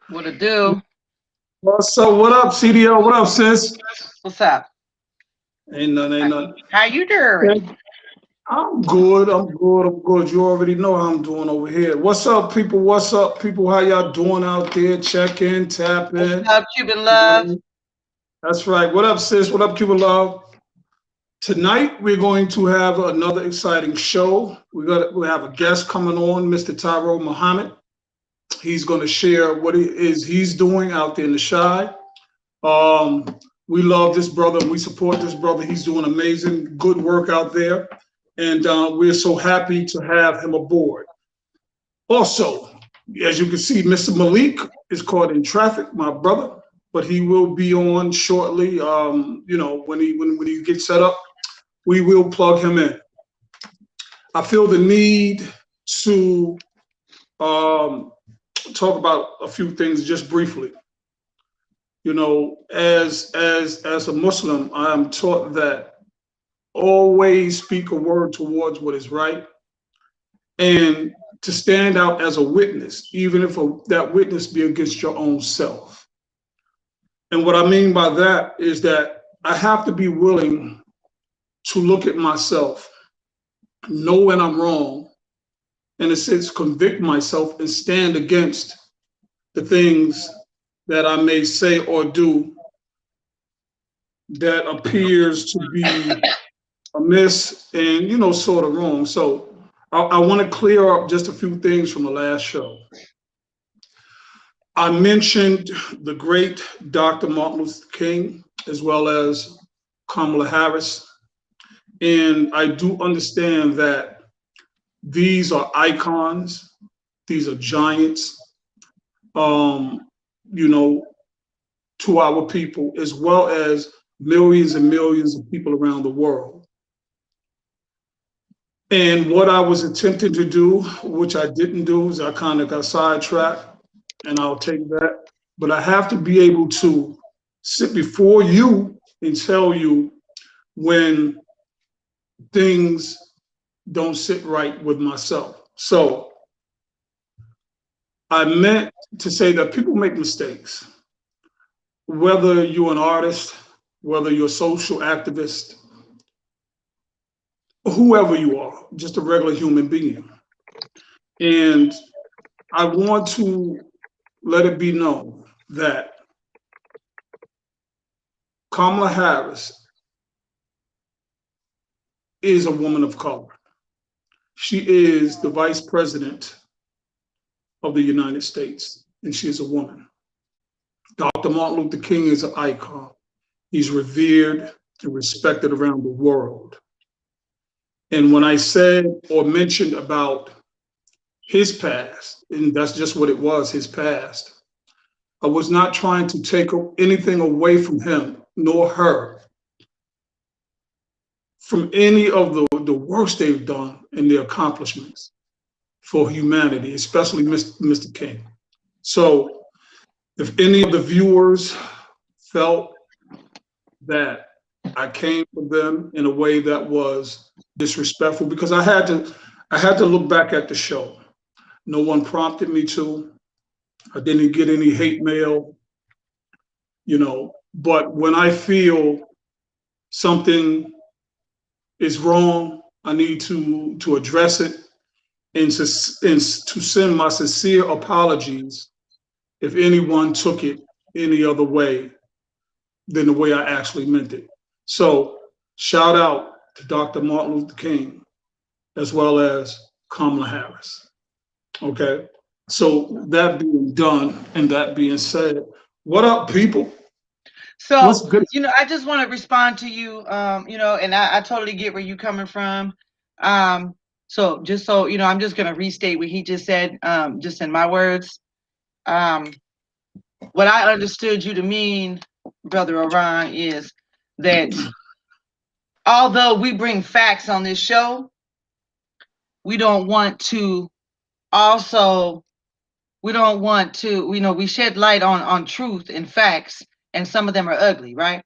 What it do? What's up? What up, CDL? What up, sis? What's up? Ain't none. How you doing? I'm good. I'm good. I'm good. You already know how I'm doing over here. What's up, people? What's up, people? How y'all doing out there? Check in, tap in. What's up, Cuban love? That's right. What up, sis? What up, Cuban love? Tonight we're going to have another exciting show. We have a guest coming on, Mr. Tyrone Muhammad. He's going to share what he's doing out there in the Shy. We love this brother. We support this brother. He's doing amazing, good work out there. And we're so happy to have him aboard. Also, as you can see, Mr. Malik is caught in traffic, my brother, but he will be on shortly. When he gets set up, we will plug him in. I feel the need to talk about a few things just briefly. You know, as a Muslim, I am taught that always speak a word towards what is right, and to stand out as a witness, even if that witness be against your own self. And what I mean by that is that I have to be willing to look at myself, know when I'm wrong, in a sense, convict myself and stand against the things that I may say or do that appears to be amiss and, sort of wrong. So I want to clear up just a few things from the last show. I mentioned the great Dr. Martin Luther King, as well as Kamala Harris. And I do understand that these are icons, these are giants, to our people, as well as millions and millions of people around the world. And what I was attempting to do, which I didn't do, is I kind of got sidetracked, and I'll take that. But I have to be able to sit before you and tell you when things don't sit right with myself. So I meant to say that people make mistakes. Whether you're an artist, whether you're a social activist, whoever you are, just a regular human being. And I want to let it be known that Kamala Harris is a woman of color. She is the vice president of the United States, and she is a woman. Dr. Martin Luther King is an icon. He's revered and respected around the world. And when I said or mentioned about his past, and that's just what it was, his past, I was not trying to take anything away from him nor her from any of the works they've done and their accomplishments for humanity, especially Mr. King. So if any of the viewers felt that I came for them in a way that was disrespectful, because I had to look back at the show. No one prompted me to. I didn't get any hate mail, but when I feel something is wrong, I need to address it. and to send my sincere apologies if anyone took it any other way than the way I actually meant it. So shout out to Dr. Martin Luther King, as well as Kamala Harris. Okay. So that being done and that being said, what up, people? So, What's good? I just want to respond to you, and I totally get where you're coming from. So just so, I'm just going to restate what he just said, just in my words. What I understood you to mean, Brother Orion, is that although we bring facts on this show, we don't want to we shed light on truth and facts, and some of them are ugly, right?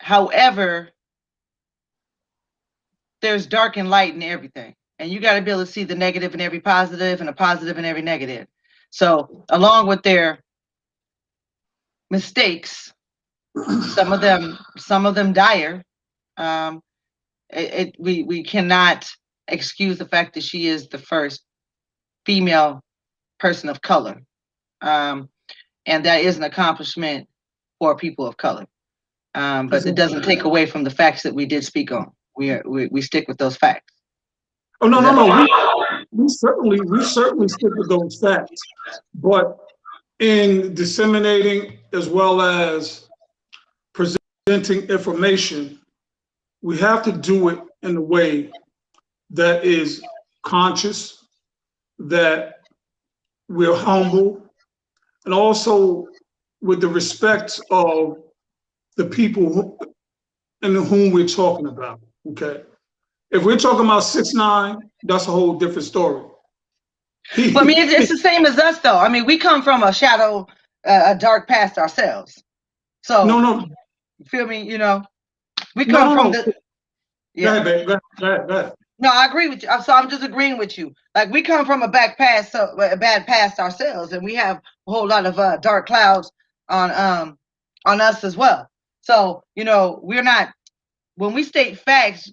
However, there's dark and light in everything, and you got to be able to see the negative in every positive and a positive in every negative. So along with their mistakes, some of them dire, we cannot excuse the fact that she is the first female person of color, and that is an accomplishment for people of color. But it doesn't take away from the facts that we did speak on. We stick with those facts. Oh no. We certainly stick with those facts, but in disseminating as well as presenting information, we have to do it in a way that is conscious, that we're humble, and also with the respect of the people in whom we're talking about. Okay, if we're talking about 6ix9ine, that's a whole different story. But I mean, it's the same as us, though. I mean, we come from a shadow, a dark past ourselves. So no, you feel me? We come from the. Yeah. Go ahead. No, I agree with you. So I'm just agreeing with you. Like, we come from a bad past ourselves, and we have a whole lot of dark clouds on us as well. So we're not, when we state facts,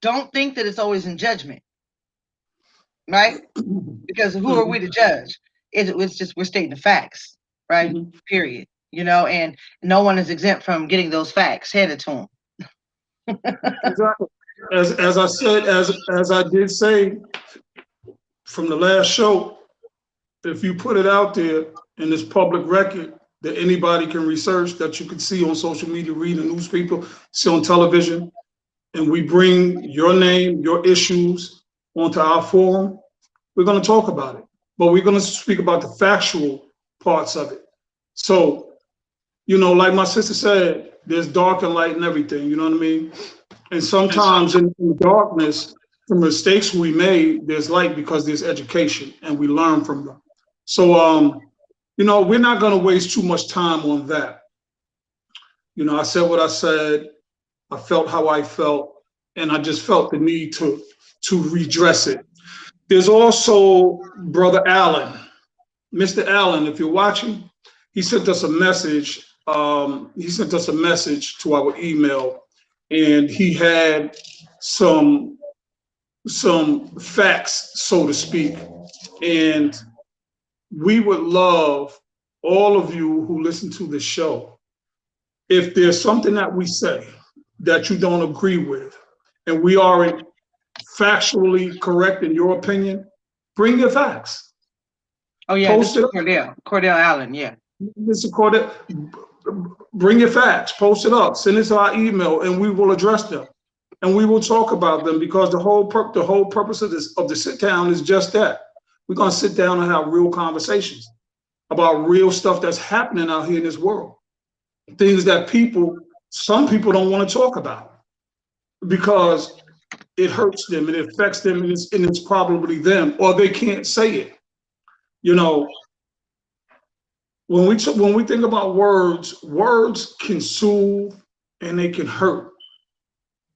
don't think that it's always in judgment, right? Because who are we to judge? It's just, we're stating the facts, right? Mm-hmm. Period. And no one is exempt from getting those facts handed to them. Exactly. As I said, as I did say from the last show, if you put it out there in this public record that anybody can research, that you can see on social media, read in newspaper, see on television, and we bring your name, your issues onto our forum, we're going to talk about it. But we're going to speak about the factual parts of it. So, like my sister said, there's dark and light and everything, you know what I mean? And sometimes in the darkness, the mistakes we made, there's light because there's education and we learn from them. So, we're not going to waste too much time on that. I said what I said, I felt how I felt, and I just felt the need to redress it. There's also Brother Allen. Mr. Allen, if you're watching, he sent us a message. He sent us a message to our email, and he had some facts, so to speak. And we would love all of you who listen to this show, if there's something that we say that you don't agree with, and we aren't factually correct in your opinion, bring your facts. Oh yeah, post it. Cordell Allen, yeah. Mr. Cordell, bring your facts, post it up, send it to our email, and we will address them, and we will talk about them, because the whole purpose of the sit down is just that. We're gonna sit down and have real conversations about real stuff that's happening out here in this world, things that some people don't want to talk about because it hurts them and it affects them, and it's probably them, or they can't say it. When we think about words can soothe and they can hurt.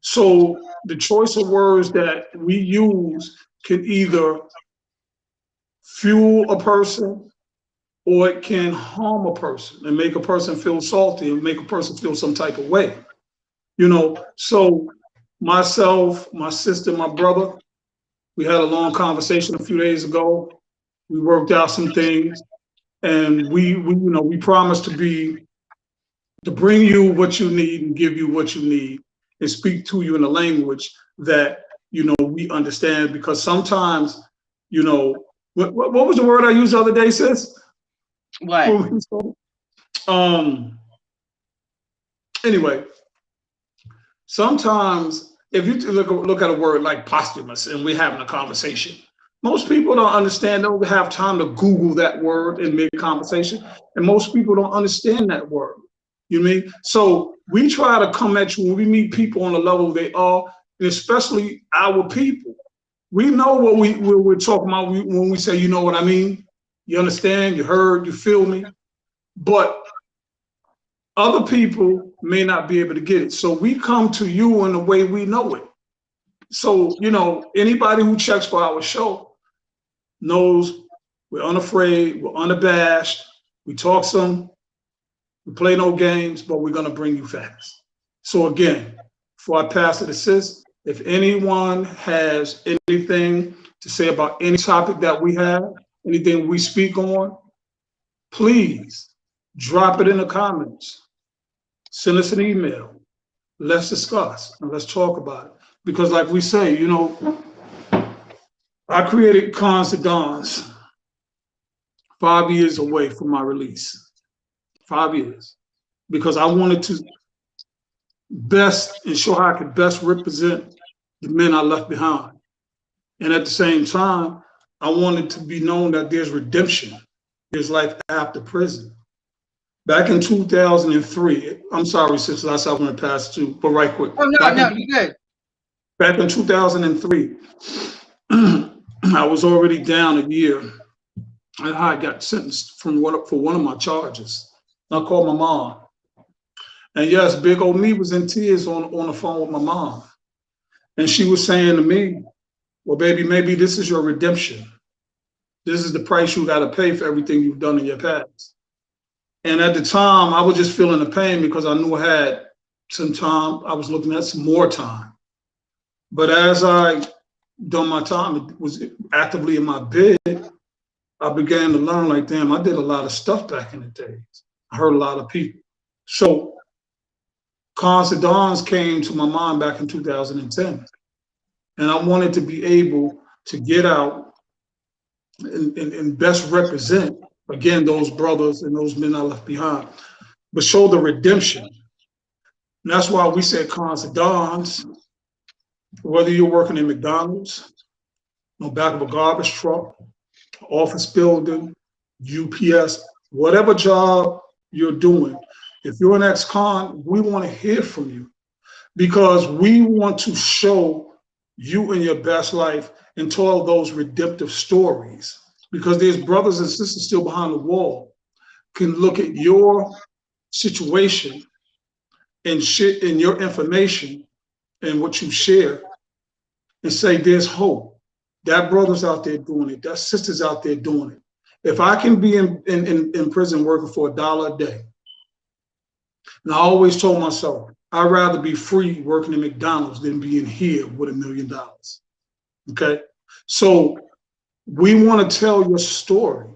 So the choice of words that we use can either fuel a person, or it can harm a person and make a person feel salty and make a person feel some type of way. So myself, my sister, my brother, We had a long conversation a few days ago. We worked out some things, and we promised to bring you what you need and give you what you need and speak to you in a language that we understand. Because sometimes, what was the word I used the other day, sis? What? Anyway, sometimes if you look at a word like posthumous and we're having a conversation, most people don't understand, don't have time to Google that word in mid-conversation, and most people don't understand that word. You know what I mean? So we try to come at you when we meet people on the level they are, and especially our people. We know what we're talking about when we say, you know what I mean? You understand, you heard, you feel me? But other people may not be able to get it. So we come to you in the way we know it. So, anybody who checks for our show knows we're unafraid, we're unabashed, we talk some, we play no games, but we're going to bring you facts. So again, before I pass it to sis, if anyone has anything to say about any topic that we have, anything we speak on, please drop it in the comments. Send us an email. Let's discuss and let's talk about it. Because like we say, I created Cons to Dons 5 years away from my release. 5 years. Because I wanted to best ensure how I could best represent the men I left behind. And at the same time, I wanted to be known that there's redemption. There's life after prison. Back in 2003, I'm sorry, sister, I saw when it passed too, but right quick. Oh, no, you're good. Back in 2003, I was already down a year, and I got sentenced for one of my charges. I called my mom. And yes, big old me was in tears on the phone with my mom. And she was saying to me, well, baby, maybe this is your redemption. This is the price you got to pay for everything you've done in your past. And at the time, I was just feeling the pain because I knew I had some time. I was looking at some more time. But as I done my time, it was actively in my bed, I began to learn, like, damn, I did a lot of stuff back in the days. I hurt a lot of people. So Cons to Dons came to my mind back in 2010. And I wanted to be able to get out and best represent, again, those brothers and those men I left behind, but show the redemption. And that's why we said Cons to Dons. Whether you're working in McDonald's, on the back of a garbage truck, office building, UPS, whatever job you're doing, if you're an ex-con, we want to hear from you because we want to show you in your best life and tell those redemptive stories, because there's brothers and sisters still behind the wall can look at your situation and shit in your information and what you share and say there's hope. That brother's out there doing it. That sister's out there doing it. If I can be in prison working for $1 a day, and I always told myself, I'd rather be free working at McDonald's than being here with $1 million. Okay? So we want to tell your story,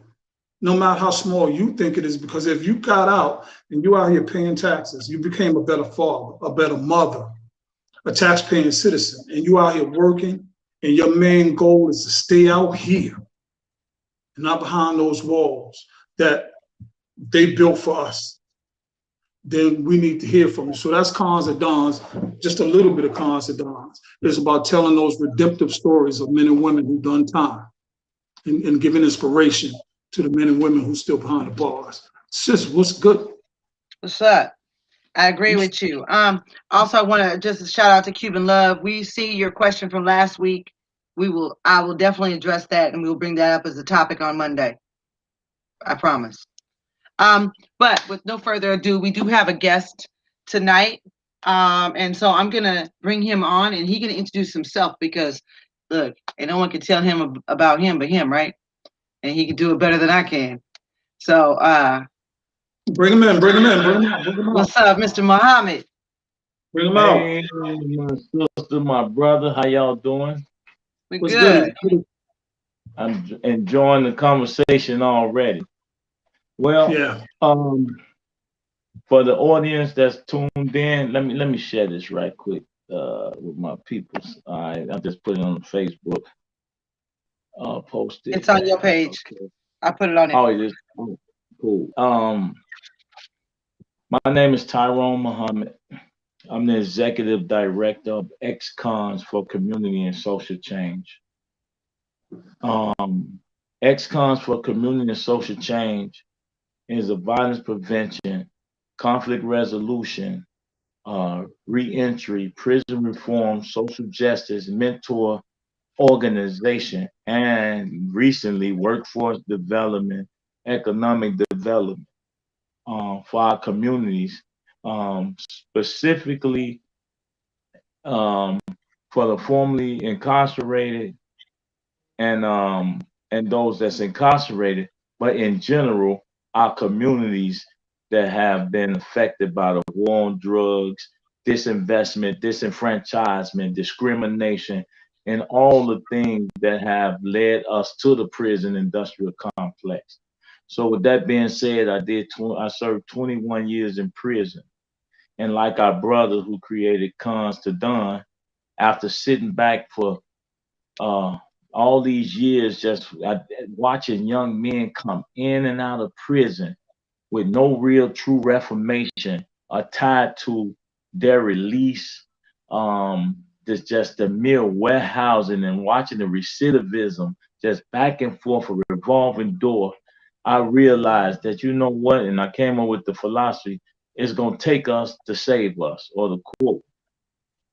no matter how small you think it is, because if you got out and you out here paying taxes, you became a better father, a better mother, a tax-paying citizen, and you out here working, and your main goal is to stay out here and not behind those walls that they built for us, then we need to hear from you. So that's Cons to Dons, just a little bit of Cons to Dons. It's about telling those redemptive stories of men and women who've done time and giving inspiration to the men and women who's still behind the bars. Sis, what's good? What's up? I agree with you. Also, I want to just shout out to Cuban Love. We see your question from last week. I will definitely address that, and we will bring that up as a topic on Monday. I promise. But with no further ado, we do have a guest tonight. And so I'm gonna bring him on, and he can introduce himself because look, and no one can tell him about him but him, right? And he can do it better than I can. So bring him in, bring him in, bring him in. What's up, Mr. Muhammad? Bring him out. Hey, my sister, my brother, how y'all doing? We What's good. good? I'm enjoying the conversation already. Well, Yeah. for the audience that's tuned in, let me share this right quick with my peoples. All right, I just put it on Facebook. Posted. It's on your page. Okay. I put it on it. Oh, it is. Oh, cool. My name is Tyrone Muhammad. I'm the executive director of Ex-Cons for Community and Social Change. Ex-Cons for Community and Social Change is a violence prevention, conflict resolution, reentry, prison reform, social justice, mentor organization, and recently workforce development, economic development for our communities, specifically um, for the formerly incarcerated and those that's incarcerated, but in general, our communities that have been affected by the war on drugs, disinvestment, disenfranchisement, discrimination, and all the things that have led us to the prison industrial complex. So with that being said, I served 21 years in prison. And like our brother who created Cons to Don, after sitting back for uh, all these years, just watching young men come in and out of prison with no real true reformation tied to their release. There's just the mere warehousing and watching the recidivism just back and forth, a revolving door. I realized that, you know what, and I came up with the philosophy, it's going to take us to save us, or the quote.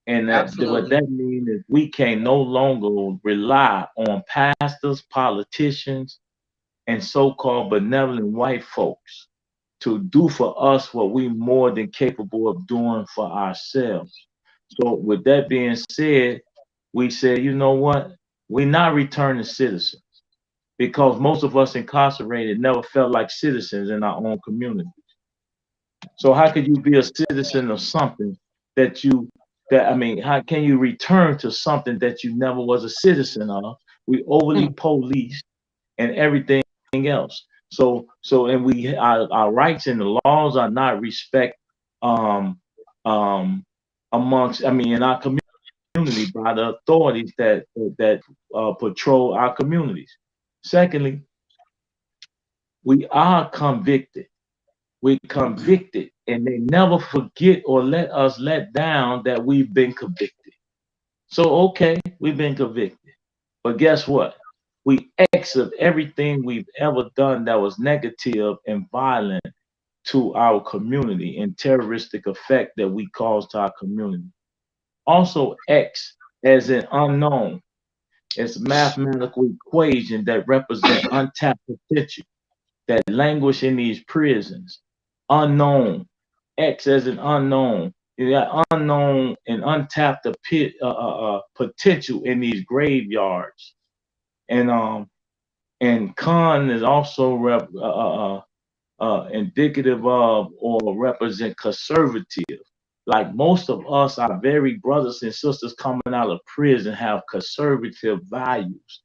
And what Absolutely. that means is we can no longer rely on pastors, politicians, and so-called benevolent white folks to do for us what we more than capable of doing for ourselves. So with that being said, we said, you know what? We're not returning citizens because most of us incarcerated never felt like citizens in our own community. So how could you be a citizen of something that you that I mean, how can you return to something that you never was a citizen of? We overly Mm. police and everything else. And our rights and the laws are not respect um um amongst in our community by the authorities that patrol our communities. Secondly, we are convicted. We convicted, and they never forget or let us let down that we've been convicted. So okay, we've been convicted. But guess what? We exit everything we've ever done that was negative and violent to our community and terroristic effect that we caused to our community. Also, X as an unknown. It's a mathematical equation that represent untapped potential that languish in these prisons. Unknown. X as an unknown. You got unknown and untapped potential in these graveyards. And con is also indicative of or represent conservative. Like most of us, our very brothers and sisters coming out of prison have conservative values.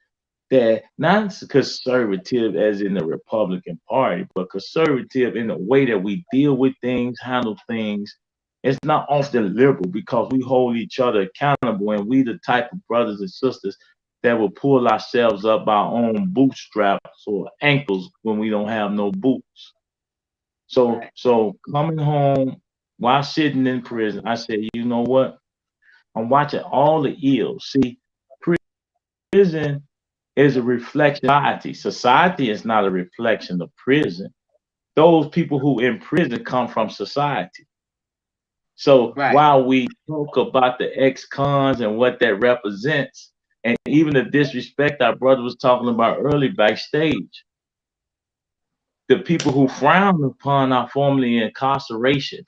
They're not conservative as in the Republican Party, but conservative in the way that we deal with things, handle things. It's not often liberal because we hold each other accountable, and we the type of brothers and sisters that will pull ourselves up our own bootstraps or ankles when we don't have no boots. So Right. so coming home while sitting in prison, I said, you know what? I'm watching all the ills. See, prison is a reflection of society. Society is not a reflection of prison. Those people who in prison come from society. So Right. while we talk about the ex-cons and what that represents, and even the disrespect our brother was talking about early backstage, the people who frown upon our former incarceration,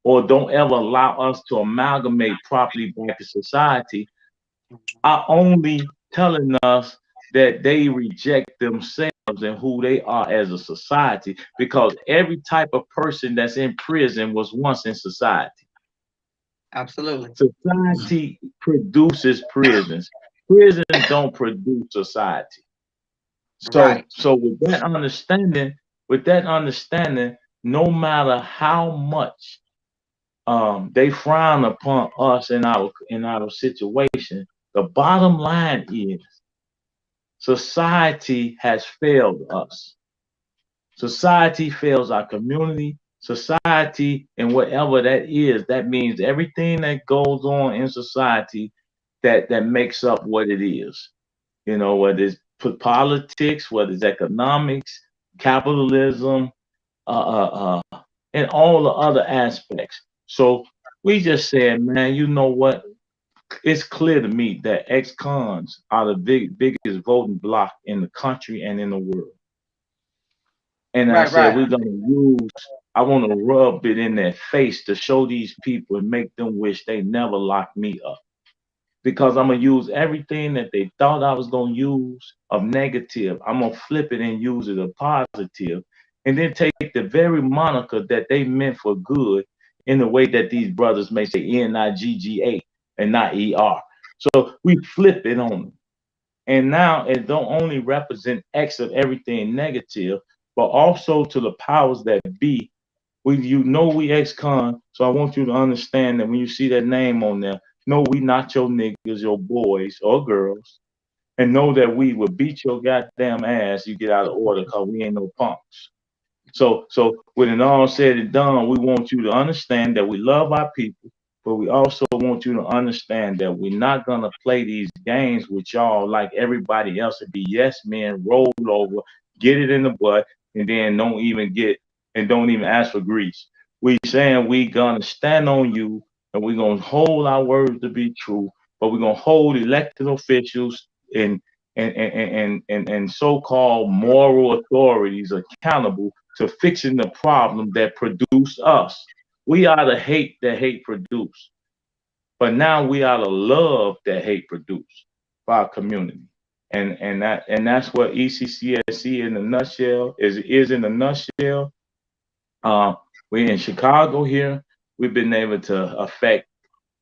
or don't ever allow us to amalgamate properly back to society, are only telling us that they reject themselves and who they are as a society because every type of person that's in prison was once in society. Absolutely. Society produces prisons. Prisons don't produce society. Right. So with that understanding, no matter how much they frown upon us in our situation, the bottom line is society has failed us. Society fails our community. Society, and whatever that is, that means everything that goes on in society that makes up what it is. You know, whether it's politics, whether it's economics, capitalism, and all the other aspects. So we just said, man, you know what? It's clear to me that ex-cons are the biggest voting bloc in the country and in the world. And I Right. said, Right. we're going to use, I want to rub it in their face to show these people and make them wish they never locked me up. Because I'm going to use everything that they thought I was going to use of negative. I'm going to flip it and use it of positive. And then take the very moniker that they meant for good in the way that these brothers may say N-I-G-G-A and not E-R. So we flip it on them. And now it don't only represent X of everything negative, but also to the powers that be. We ex-con, so I want you to understand that when you see that name on there, no, we not your niggas, your boys or girls, and know that we will beat your goddamn ass you get out of order because we ain't no punks. So when it all said and done, we want you to understand that we love our people, but we also want you to understand that we're not gonna play these games with y'all like everybody else and be yes men, roll over, get it in the butt, and then don't even ask for grease. We saying we gonna stand on you and we're gonna hold our words to be true, but we're gonna hold elected officials and so-called moral authorities accountable to fixing the problem that produced us. We are the hate that hate produced, but now we are the love that hate produced for our community. And that's what ECCSC in a nutshell is in a nutshell. Uh, we're in Chicago here. We've been able to affect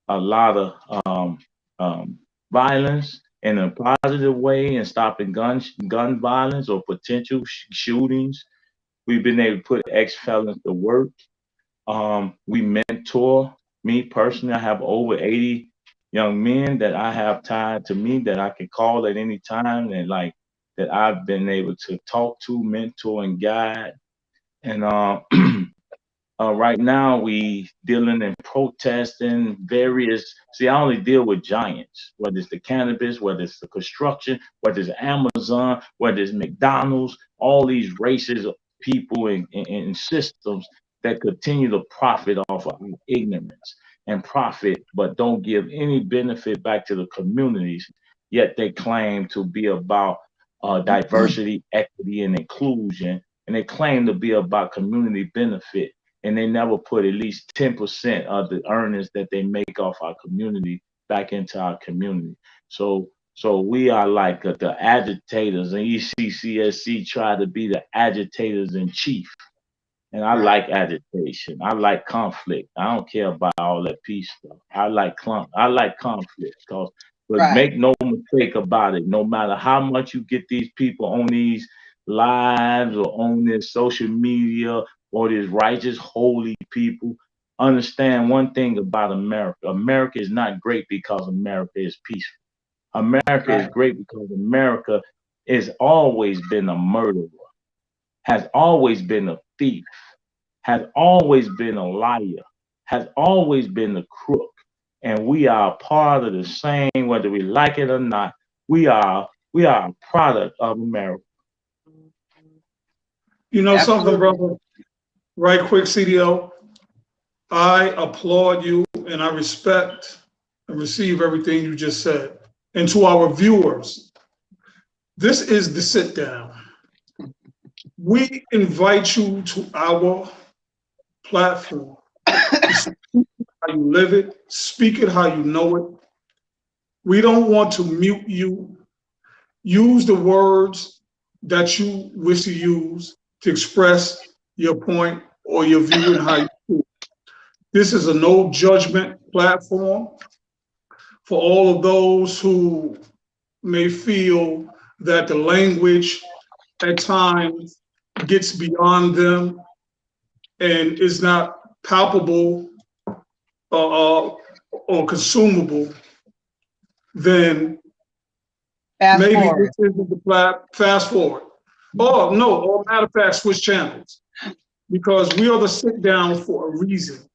a lot of um, violence in a positive way and stopping gun violence or potential shootings. We've been able to put ex-felons to work. We mentor. Me personally, I have over 80 young men that I have tied to me that I can call at any time and like that I've been able to talk to, mentor, and guide. And right now we dealing and protesting various. See, I only deal with giants, whether it's the cannabis, whether it's the construction, whether it's Amazon, whether it's McDonald's, all these races of people and systems that continue to profit off of ignorance and profit, but don't give any benefit back to the communities. Yet they claim to be about diversity, equity, and inclusion, and they claim to be about community benefit, and they never put at least 10% of the earnings that they make off our community back into our community. So we are like the agitators, and ECCSC try to be the agitators in chief. And I Right. like agitation. I like conflict. I don't care about all that peace stuff. I like conflict. But Right. make no mistake about it. No matter how much you get these people on these lives or on this social media or these righteous, holy people, understand one thing about America. America is not great because America is peaceful. America is Right. great because America has always been a murderer, has always been a thief, has always been a liar, has always been a crook. And we are a part of the same, whether we like it or not. We are a product of America. You know something, Absolutely. brother? Right quick, CDL. I applaud you and I respect and receive everything you just said. And to our viewers, this is the sit down. We invite you to our platform to speak how you live it, speak it how you know it. We don't want to mute you. Use the words that you wish to use to express your point or your view and how you feel. This is a no judgment platform. For all of those who may feel that the language at times gets beyond them and is not palpable or consumable, then maybe this isn't the fast forward. Oh, no, or matter of fact, switch channels. Because we are the sit down for a reason.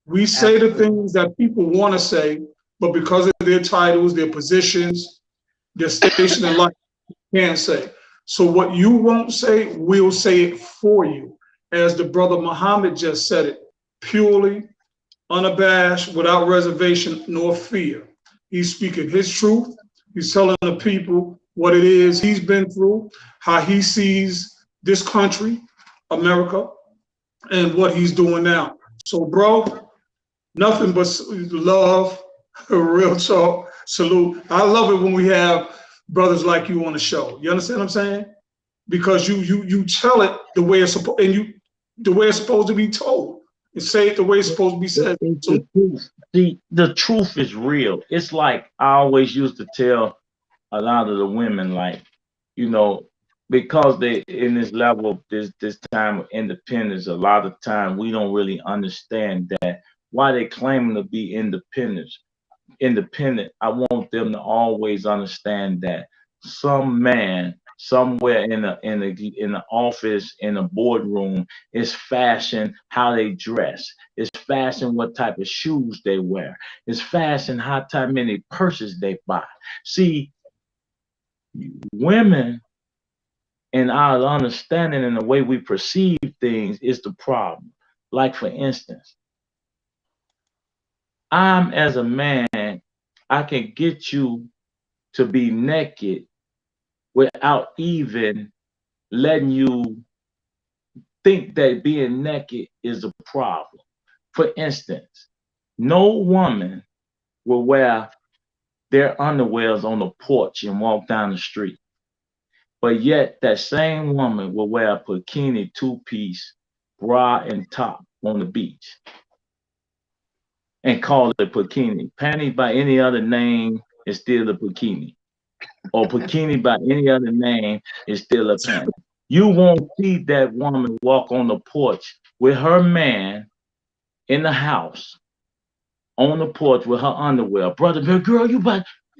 We say the things that people want to say, but because of their titles, their positions, their station in life, can't say. So what you won't say, we'll say it for you. As the brother Muhammad just said it, purely, unabashed, without reservation nor fear. He's speaking his truth. He's telling the people what it is he's been through, how he sees this country, America, and what he's doing now. So, bro, nothing but love, real talk, salute. I love it when we have brothers like you on the show. You understand what I'm saying? Because you tell it the way it's supposed, and the way it's supposed to be told, and say it the way it's supposed to be said. So, the truth is real. It's like I always used to tell a lot of the women, like, you know, because they in this level of this time of independence, a lot of time we don't really understand that why they claiming to be independent. I want them to always understand that some man somewhere in the office, in a boardroom, is fashion how they dress. It's fashion what type of shoes they wear. It's fashion how many purses they buy. See, women and our understanding and the way we perceive things is the problem. Like, for instance, I'm as a man, I can get you to be naked without even letting you think that being naked is a problem. For instance, no woman will wear their underwears on the porch and walk down the street. But yet that same woman will wear a bikini two-piece bra and top on the beach and call it a bikini. Panties by any other name is still a bikini. Or bikini by any other name is still a panty. You won't see that woman walk on the porch with her man in the house on the porch with her underwear. Brother, girl,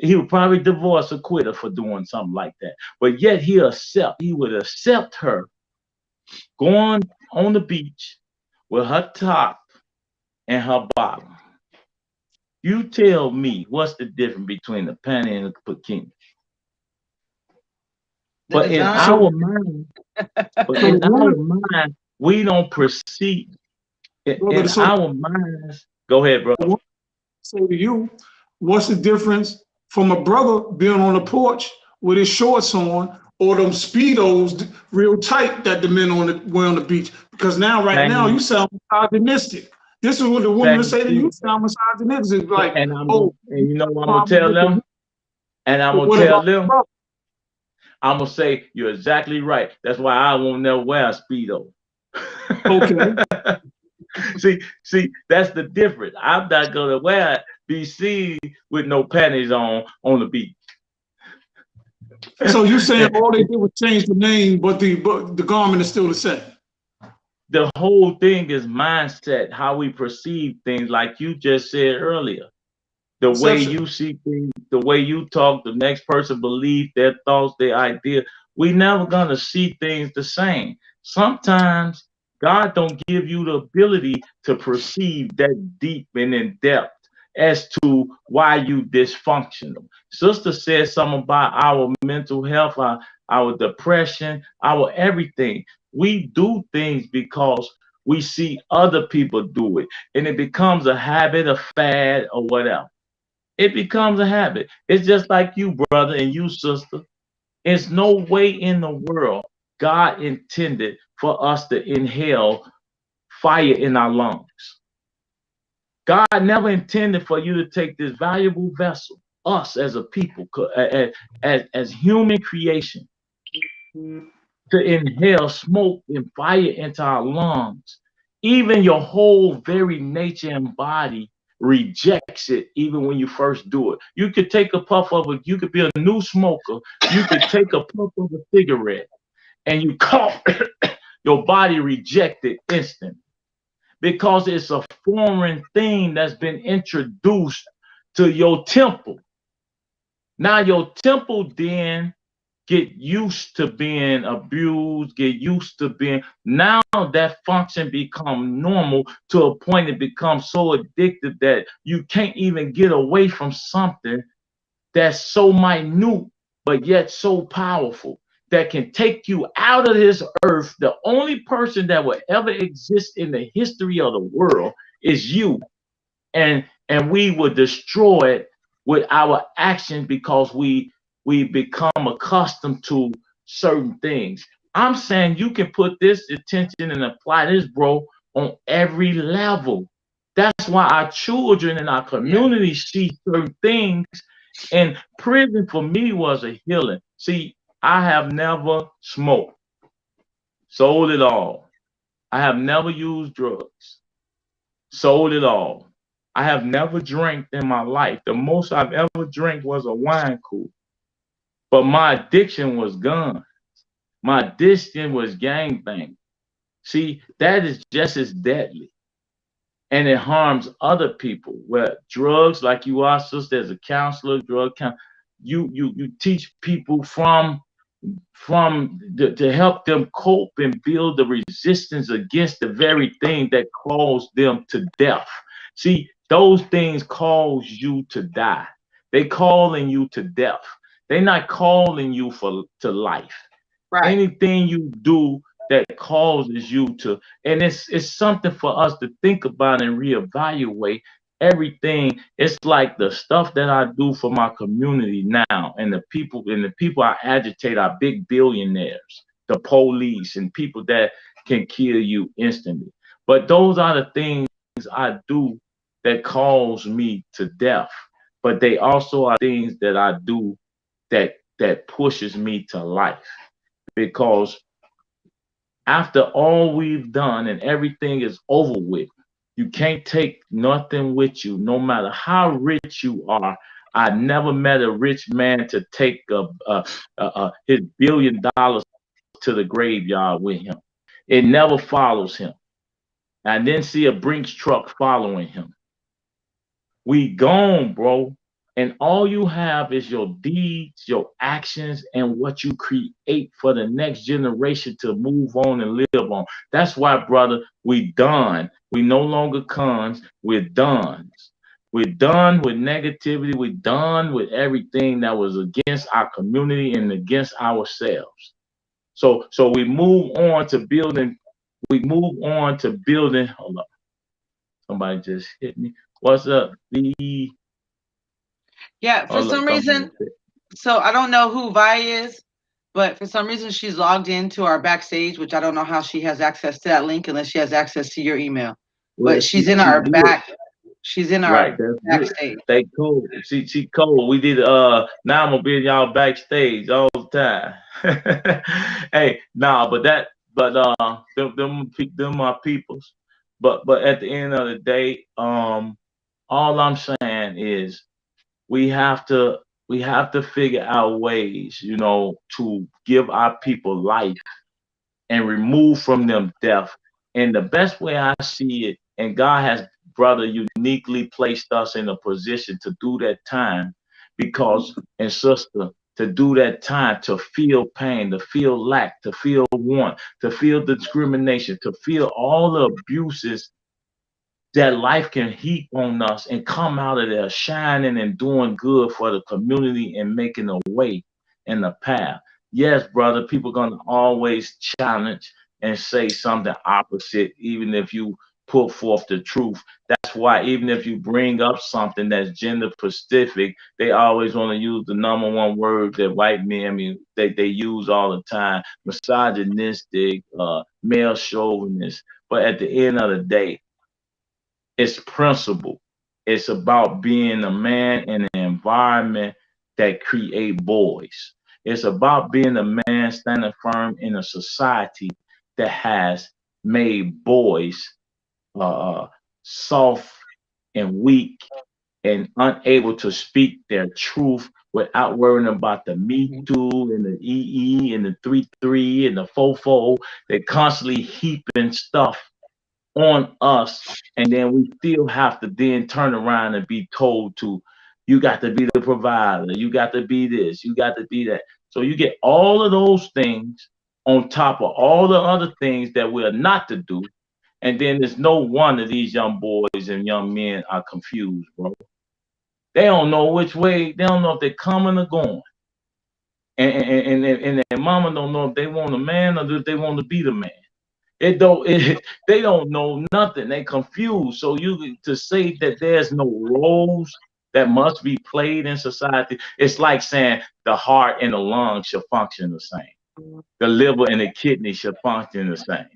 he would probably divorce or quit her for doing something like that. But yet he would accept her going on the beach with her top and her bottom. You tell me what's the difference between the panty and the bikini? But in our mind, we don't perceive. In our minds, go ahead, bro. Say to you, what's the difference from a brother being on the porch with his shorts on, or them Speedos real tight that the men wear on the beach? Because now, now, you sound misogynistic. This is what the women say to you. You sound misogynistic. It's like, and you know what I'm gonna tell them? And I'm gonna tell them. I'm gonna say you're exactly right. That's why I won't never wear a Speedo. Okay. see, that's the difference. I'm not gonna be seen with no panties on the beach. So you saying all they did was change the name, but the garment is still the same? The whole thing is mindset, how we perceive things, like you just said earlier. The way you see things, the way you talk, the next person believes their thoughts, their idea. We never gonna see things the same. Sometimes God don't give you the ability to perceive that deep and in depth as to why you dysfunctional. Sister said something about our mental health, our depression, our everything. We do things because we see other people do it, and it becomes a habit, a fad, or whatever. It becomes a habit. It's just like you, brother, and you, sister. There's no way in the world God intended for us to inhale fire in our lungs. God never intended for you to take this valuable vessel, us as a people, as human creation, to inhale smoke and fire into our lungs. Even your whole very nature and body rejects it even when you first do it. You could take a puff of it, you could be a new smoker, you could take a puff of a cigarette and you cough, your body rejects it instantly because it's a foreign thing that's been introduced to your temple. Now your temple then get used to being abused, get used to being, now that function become normal to a point it becomes so addictive that you can't even get away from something that's so minute but yet so powerful that can take you out of this earth. The only person that will ever exist in the history of the world is you, and we will destroy it with our actions because we become accustomed to certain things. I'm saying you can put this attention and apply this, bro, on every level. That's why our children and our community see certain things. And prison for me was a healing. See, I have never smoked, sold it all. I have never used drugs, sold it all. I have never drank in my life. The most I've ever drank was a wine cooler. But my addiction was guns. My addiction was gangbang. See, that is just as deadly. And it harms other people. Where drugs, like you are, sister, as a counselor, drug counselor, you teach people to help them cope and build the resistance against the very thing that caused them to death. See, those things cause you to die. They calling you to death. They're not calling you to life. Right. Anything you do that causes you to, and it's something for us to think about and reevaluate everything. It's like the stuff that I do for my community now, and the people I agitate are big billionaires, the police, and people that can kill you instantly. But those are the things I do that cause me to death. But they also are things that I do that pushes me to life. Because after all we've done and everything is over with, you can't take nothing with you, no matter how rich you are. I never met a rich man to take his $1 billion to the graveyard with him. It never follows him. I didn't see a Brinks truck following him. We gone, bro. And all you have is your deeds, your actions, and what you create for the next generation to move on and live on. That's why, brother, we done. We no longer cons, we're done. We're done with negativity. We're done with everything that was against our community and against ourselves. So we move on to building. We move on to building. Hold up. Somebody just hit me. What's up, V? Yeah, for some reason, so I don't know who Vi is, but for some reason she's logged into our backstage, which I don't know how she has access to that link unless she has access to your email. Well, but she's in our back. She's in our backstage. They cool. She cool. We did now I'm gonna be in y'all backstage all the time. Hey, nah, but them my peoples. But at the end of the day, all I'm saying is we have to figure out ways, to give our people life and remove from them death. And the best way I see it, and God has, brother, uniquely placed us in a position to do that time, because, and sister, to do that time, to feel pain, to feel lack, to feel want, to feel discrimination, to feel all the abuses that life can heap on us, and come out of there shining and doing good for the community and making a way in the path. Yes, brother, people are gonna always challenge and say something opposite, even if you put forth the truth. That's why even if you bring up something that's gender specific, they always want to use the number one word that white men, they use all the time: misogynistic, male chauvinist. But at the end of the day, it's principle. It's about being a man in an environment that create boys. It's about being a man standing firm in a society that has made boys soft and weak and unable to speak their truth without worrying about the Me Too and the EE and the 3-3 and the 4-4. They're constantly heaping stuff on us, and then we still have to then turn around and be told to, you got to be the provider, you got to be this, you got to be that. So you get all of those things on top of all the other things that we're not to do. And then there's no wonder these young boys and young men are confused, bro. They don't know which way, they don't know if they're coming or going. And their mama don't know if they want a man or if they want to be the man. They don't know nothing. They confused. So you to say that there's no roles that must be played in society, it's like saying the heart and the lungs should function the same. The liver and the kidney should function the same.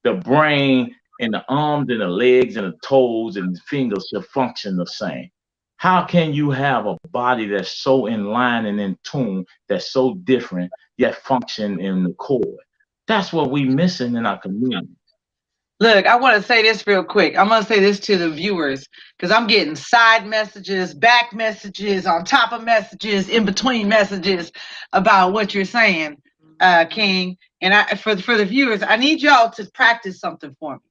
The brain and the arms and the legs and the toes and the fingers should function the same. How can you have a body that's so in line and in tune, that's so different, yet function in the core? That's what we missing in our community. Look, I want to say this real quick. I'm going to say this to the viewers because I'm getting side messages, back messages, on top of messages, in between messages about what you're saying, King. And for the viewers, I need y'all to practice something for me.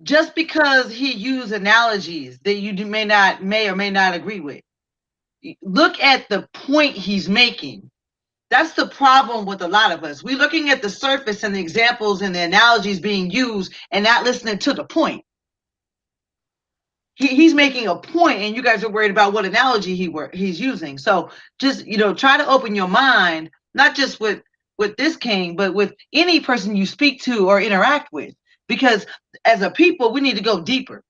Just because he used analogies that you may or may not agree with, look at the point he's making. That's the problem with a lot of us. We're looking at the surface and the examples and the analogies being used and not listening to the point. He's making a point, and you guys are worried about what analogy he's using. So just, try to open your mind, not just with this king, but with any person you speak to or interact with. Because as a people, we need to go deeper,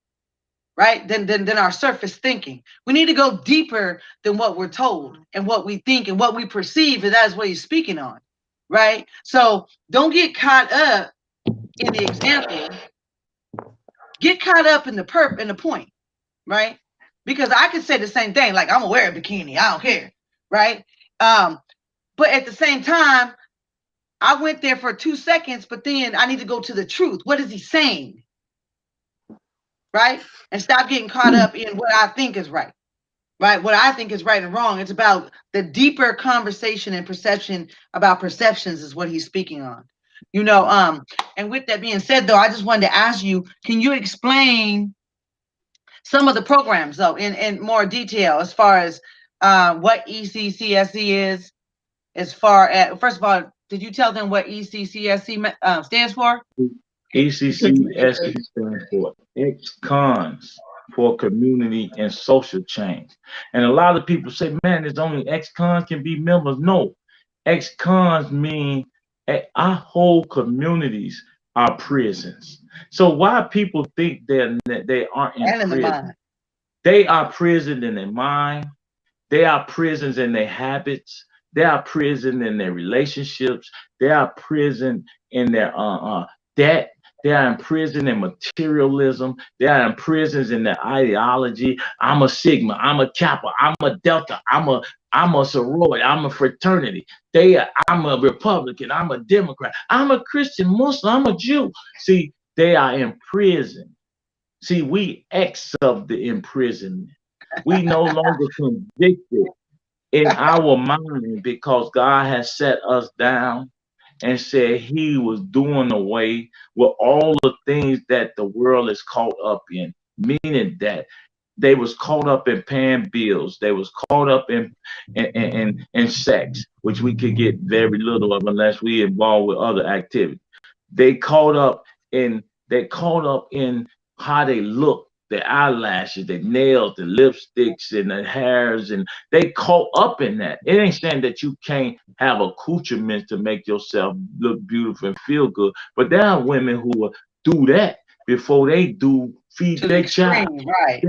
right? Than our surface thinking. We need to go deeper than what we're told and what we think and what we perceive, and that's what he's speaking on, right? So don't get caught up in the example. Get caught up in the point, right? Because I could say the same thing, like, I'm gonna wear a bikini, I don't care, right? But at the same time, I went there for 2 seconds, but then I need to go to the truth. What is he saying? Right? And stop getting caught up in what I think is right. Right? What I think is right and wrong. It's about the deeper conversation and perception about perceptions is what he's speaking on. And with that being said, though, I just wanted to ask you, can you explain some of the programs, though, in more detail as far as what ECCSC is, as far as, first of all, did you tell them what ECCSC stands for? ECCSC stands for ex-cons, for community and social change. And a lot of people say, man, there's only ex-cons can be members. No, ex-cons mean our whole communities are prisons. So why people think they aren't in prison? They are prisoned in their mind. They are prisons in their habits. They are prisoned in their relationships. They are prisoned in their debt. They are in prison in materialism. They are in prisons in their ideology. I'm a Sigma. I'm a Kappa. I'm a Delta. I'm a sorority. I'm a fraternity. I'm a Republican. I'm a Democrat. I'm a Christian, Muslim. I'm a Jew. See, they are in prison. See, we ex of the imprisonment. We no longer convicted in our mind because God has set us down and said he was doing away with all the things that the world is caught up in, meaning that they was caught up in paying bills. They was caught up in sex, which we could get very little of unless we involved with other activities. They caught up in how they look, their eyelashes, their nails, the lipsticks, and the hairs, and they caught up in that. It ain't saying that you can't have accoutrements to make yourself look beautiful and feel good, but there are women who will do that before they feed their child. Right.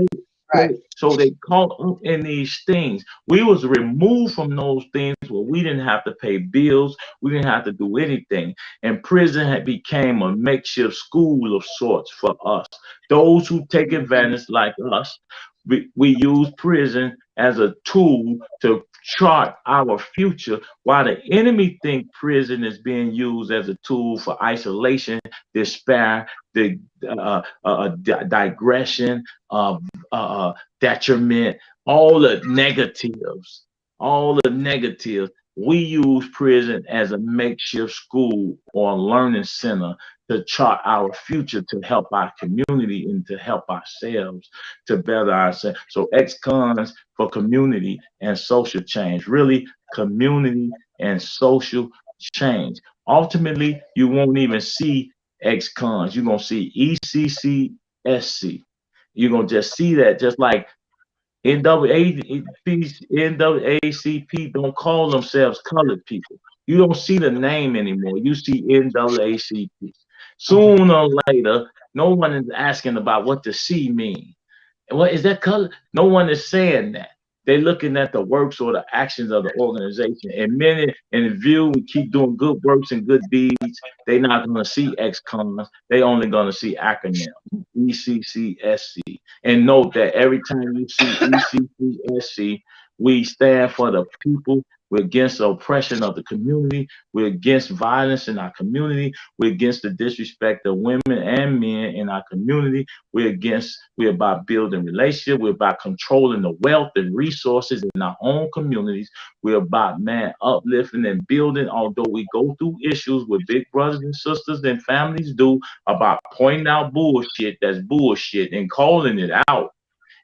Right. So they caught up in these things. We was removed from those things where we didn't have to pay bills. We didn't have to do anything. And prison had became a makeshift school of sorts for us. Those who take advantage like us, we use prison as a tool to chart our future, while the enemy think prison is being used as a tool for isolation, despair, the digression, detriment, all the negatives, all the negatives. We use prison as a makeshift school or learning center to chart our future, to help our community and to help ourselves, to better ourselves. So ex-cons for community and social change, really community and social change. Ultimately, you won't even see ex-cons. You're going to see ECCSC. You're going to just see that, just like NAACP don't call themselves colored people. You don't see the name anymore. You see NAACP. Sooner or later, no one is asking about what the C means. What is that color? No one is saying that. They're looking at the works or the actions of the organization. And many in the view, we keep doing good works and good deeds. They're not going to see ex-cons. They're only going to see acronyms, ECCSC. And note that every time you see ECCSC, we stand for the people. We're against the oppression of the community. We're against violence in our community. We're against the disrespect of women and men in our community. We're about building relationships. We're about controlling the wealth and resources in our own communities. We're about, man, uplifting and building, although we go through issues with big brothers and sisters and families do, about pointing out bullshit that's bullshit and calling it out.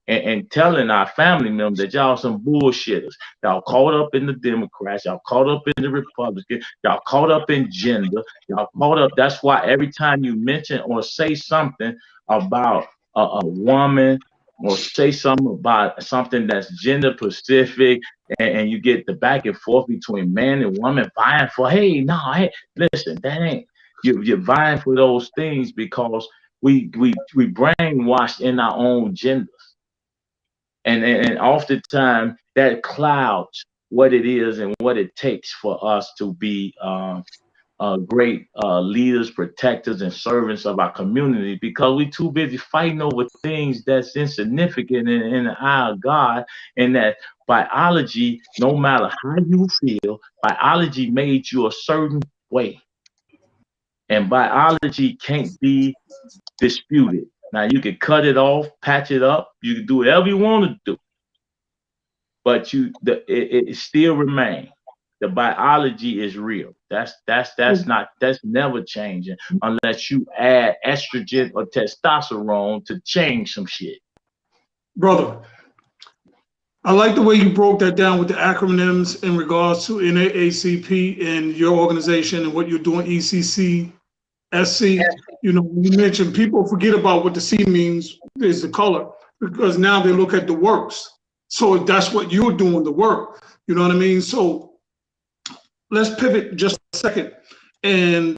And telling our family members that y'all some bullshitters. Y'all caught up in the Democrats. Y'all caught up in the Republicans. Y'all caught up in gender. Y'all caught up. That's why every time you mention or say something about a woman, or say something about something that's gender specific, and you get the back and forth between man and woman vying for, hey, no, hey, listen, that ain't, you're vying for those things because we brainwashed in our own genders. And oftentimes that clouds what it is and what it takes for us to be great leaders, protectors, and servants of our community, because we're too busy fighting over things that's insignificant in the eye of God. And that biology, no matter how you feel, biology made you a certain way. And biology can't be disputed. Now you can cut it off, patch it up, you can do whatever you want to do, but it still remains. The biology is real. That's never changing unless you add estrogen or testosterone to change some shit. Brother, I like the way you broke that down with the acronyms in regards to NAACP and your organization and what you're doing, ECCSC. You know, you mentioned people forget about what the C means is the color, because now they look at the works. So that's what you're doing, the work. You know what I mean? So let's pivot just a second and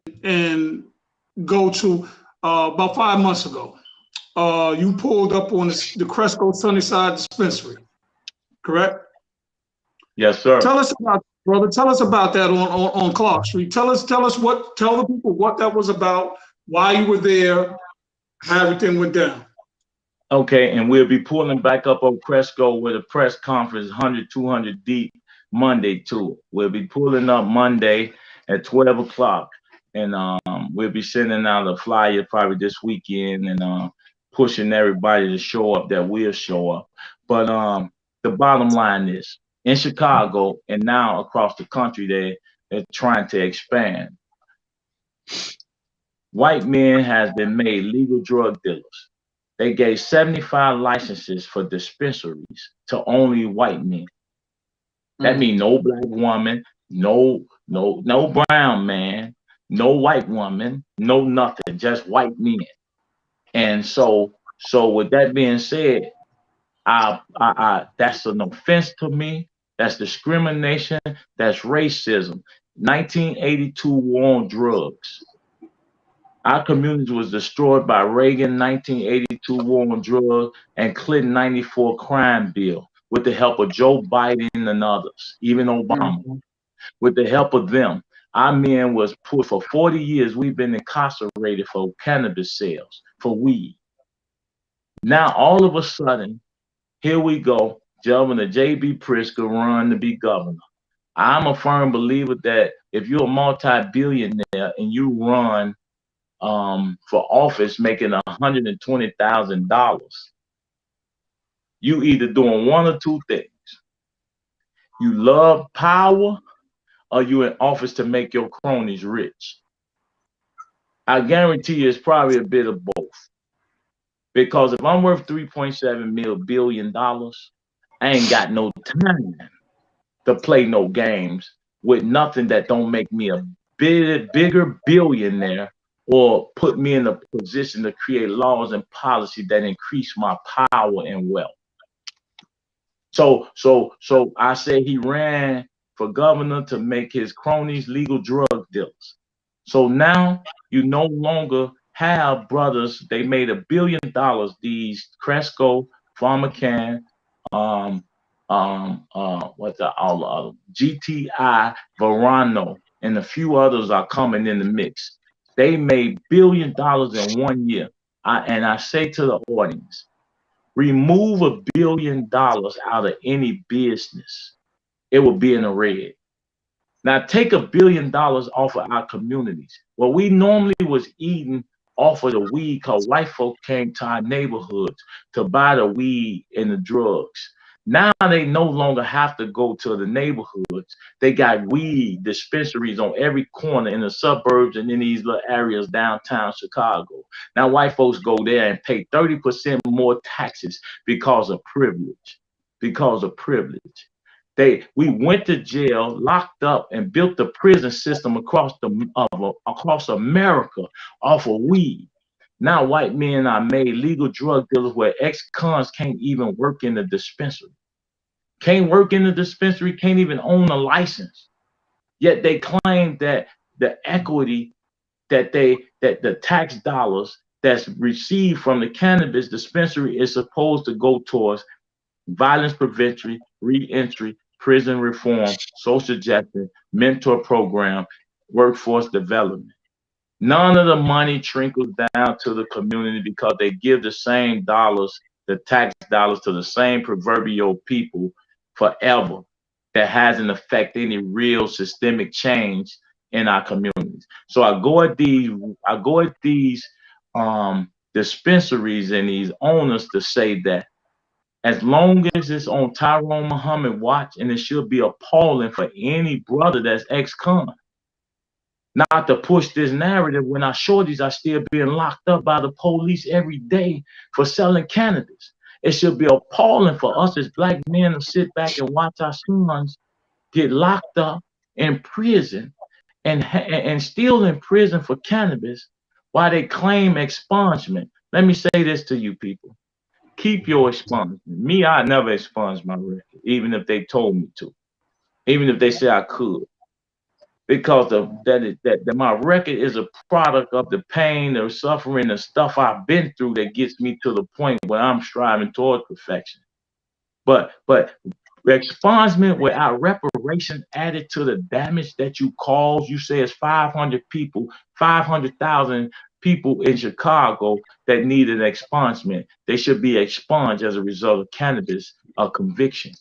go to about 5 months ago. You pulled up on the Cresco Sunnyside dispensary, correct? Yes, sir. Tell us about, brother. Tell us about that on Clark Street. Tell the people what that was about, why you were there, how everything went down. Okay, and we'll be pulling back up on Cresco with a press conference 100, 200 deep Monday too. We'll be pulling up Monday at 12 o'clock, and we'll be sending out a flyer probably this weekend and pushing everybody to show up that will show up. But the bottom line is, in Chicago and now across the country, they're trying to expand. White men has been made legal drug dealers. They gave 75 licenses for dispensaries to only white men. That means no black woman, no brown man, no white woman, no nothing, just white men. And so with that being said, that's an offense to me. That's discrimination. That's racism. 1982 war on drugs. Our community was destroyed by Reagan 1982 war on drugs and Clinton 94 crime bill with the help of Joe Biden and others, even Obama. With the help of them, our men was put for 40 years. We've been incarcerated for cannabis sales, for weed. Now, all of a sudden, Here we go. Governor J.B. Pritzker run to be governor. I'm a firm believer that if you're a multi-billionaire and you run for office making $120,000, you either doing one or two things. You love power, or you in office to make your cronies rich. I guarantee you it's probably a bit of both. Because if I'm worth $3.7 billion, I ain't got no time to play no games with nothing that don't make me a bigger billionaire or put me in a position to create laws and policy that increase my power and wealth. So I say he ran for governor to make his cronies legal drug dealers. So now you no longer have brothers. They made $1 billion. These Cresco, Pharmacan, GTI, Verano, and a few others are coming in the mix. They made $1 billion in 1 year. I say to the audience, remove $1 billion out of any business, it will be in the red. Now take $1 billion off of our communities. What we normally was eating off of the weed, because white folk came to our neighborhoods to buy the weed and the drugs. Now they no longer have to go to the neighborhoods. They got weed dispensaries on every corner in the suburbs and in these little areas downtown Chicago. Now white folks go there and pay 30% more taxes because of privilege. Because of privilege. We went to jail, locked up, and built the prison system across America off of weed. Now white men are made legal drug dealers where ex-cons can't even work in the dispensary. Can't work in the dispensary, can't even own a license. Yet they claim that the equity that the tax dollars that's received from the cannabis dispensary is supposed to go towards violence prevention, re-entry, prison reform, social justice, mentor program, workforce development. None of the money trickles down to the community because they give the same dollars, the tax dollars, to the same proverbial people forever. That hasn't affected any real systemic change in our communities. So I go at these dispensaries and these owners to say that as long as it's on Tyrone Muhammad watch, and it should be appalling for any brother that's ex-con, not to push this narrative when our shorties are still being locked up by the police every day for selling cannabis. It should be appalling for us as black men to sit back and watch our sons get locked up in prison and still in prison for cannabis while they claim expungement. Let me say this to you people. Keep your expungement. Me, I never expunge my record, even if they told me to, even if they said I could. Because that my record is a product of the pain, the suffering, the stuff I've been through that gets me to the point where I'm striving towards perfection. But expungement without reparation added to the damage that you cause, you say it's 500 people, 500,000 people in Chicago that need an expungement. They should be expunged as a result of cannabis conviction.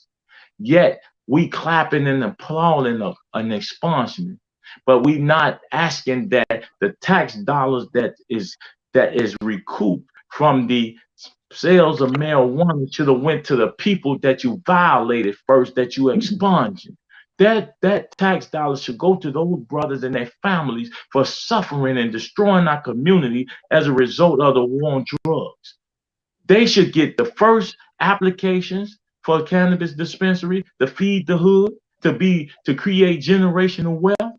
Yet we clapping and applauding an expungement, but we not asking that the tax dollars that is recouped from the sales of marijuana should have went to the people that you violated first, that you expunged. That tax dollars should go to those brothers and their families for suffering and destroying our community as a result of the war on drugs. They should get the first applications for a cannabis dispensary to feed the hood, to create generational wealth.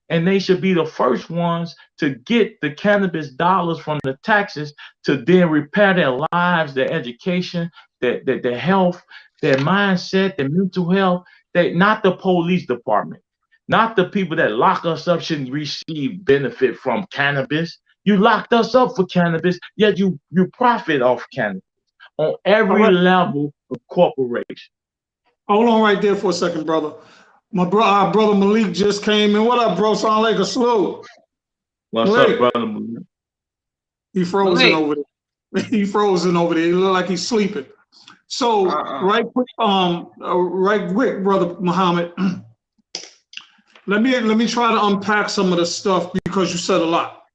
And they should be the first ones to get the cannabis dollars from the taxes to then repair their lives, their education, their health, their mindset, their mental health. Not the police department, not the people that lock us up shouldn't receive benefit from cannabis. You locked us up for cannabis, yet you profit off cannabis on every level of corporation. Hold on right there for a second, brother. Our brother Malik just came in. What up, bro? Sound like a slow. What's Malik up, brother Malik? He frozen over there. He frozen over there. He look like he's sleeping. So right quick, brother Muhammad. Let me try to unpack some of the stuff because you said a lot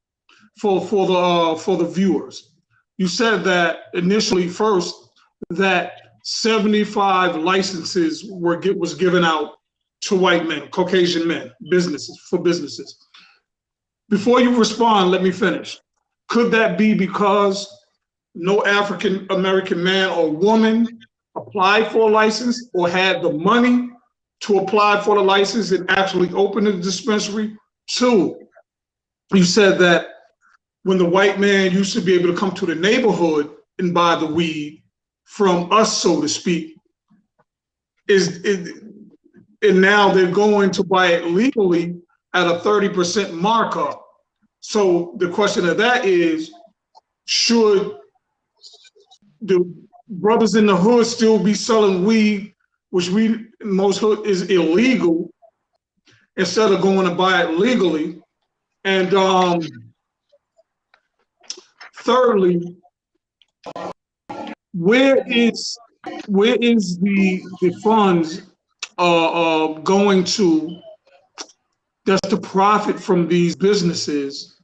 for the viewers. You said that initially first that 75 licenses was given out to white men, Caucasian men, businesses. Before you respond, let me finish. Could that be because no African American man or woman applied for a license or had the money to apply for the license and actually open the dispensary? Two, you said that when the white man used to be able to come to the neighborhood and buy the weed from us, so to speak, and now they're going to buy it legally at a 30% markup. So the question of that is, should the brothers in the hood still be selling weed, which in most hood is illegal, instead of going to buy it legally? And thirdly, where is the funds going to, that's the profit from these businesses,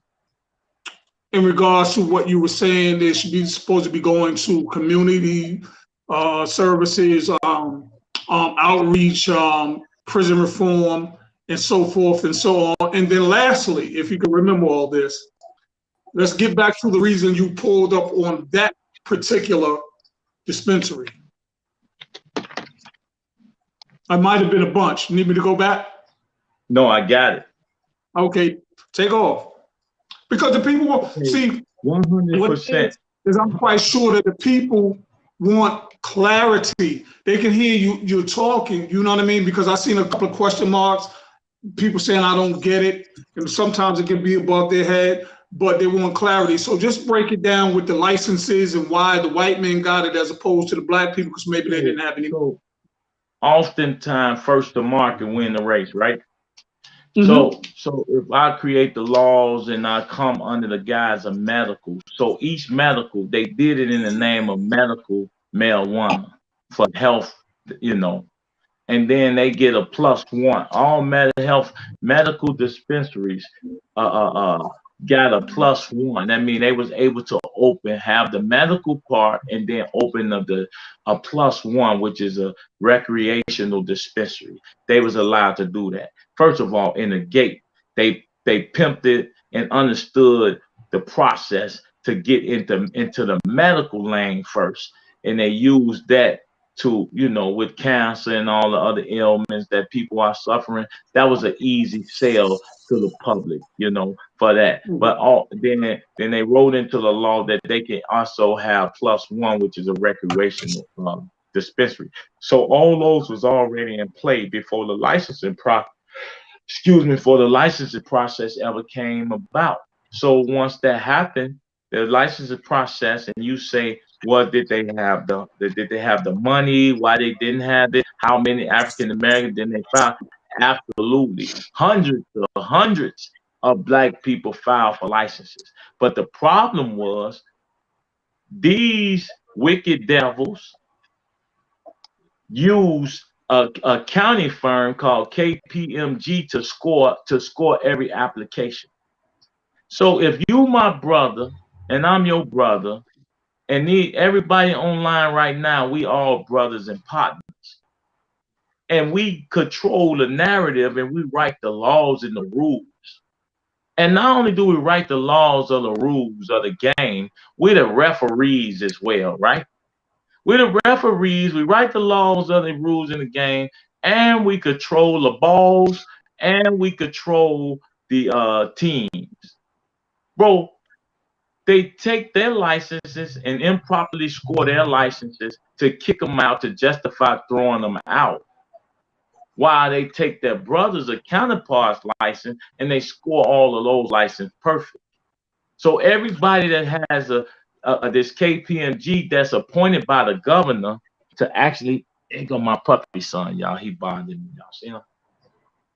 in regards to what you were saying? They should be supposed to be going to community services, outreach, prison reform, and so forth and so on. And then lastly, if you can remember all this, let's get back to the reason you pulled up on that particular dispensary. I might have been a bunch. Need me to go back? No, I got it. Okay, take off. Because the people will see 100%. Is I'm quite sure that the people want clarity. They can hear you're talking, you know what I mean? Because I've seen a couple of question marks, people saying I don't get it, and sometimes it can be above their head, but they want clarity. So just break it down with the licenses and why the white men got it as opposed to the black people, because maybe they didn't have any. Oftentimes, first to market win the race, right? So if I create the laws and I come under the guise of medical, so each medical, they did it in the name of medical marijuana for health, and then they get a +1. All medical dispensaries got a +1. That means they was able to have the medical part and then open up a +1, which is a recreational dispensary. They was allowed to do that. First of all, in the gate, they pimped it and understood the process to get into the medical lane first, and they used that to, with cancer and all the other ailments that people are suffering. That was an easy sale to the public, for that. But then they wrote into the law that they can also have +1, which is a recreational dispensary. So all those was already in play before the licensing process ever came about. So once that happened, the licensing process, and you say, what did they have? Did they have the money? Why they didn't have it? How many African Americans did they find? Absolutely, hundreds of black people filed for licenses. But the problem was these wicked devils used a county firm called KPMG to score every application. So if you my brother and I'm your brother, and everybody online right now, we all brothers and partners, and we control the narrative and we write the laws and the rules. And not only do we write the laws or the rules of the game, we're the referees as well, right? We're the referees. We write the laws of the rules in the game, and we control the balls, and we control the teams. Bro, they take their licenses and improperly score their licenses to kick them out, to justify throwing them out, while they take their brothers or counterparts' license and they score all of those licenses perfect. So everybody that has this KPMG that's appointed by the governor to actually, there go my puppy son, y'all. He bothering me. Y'all see him?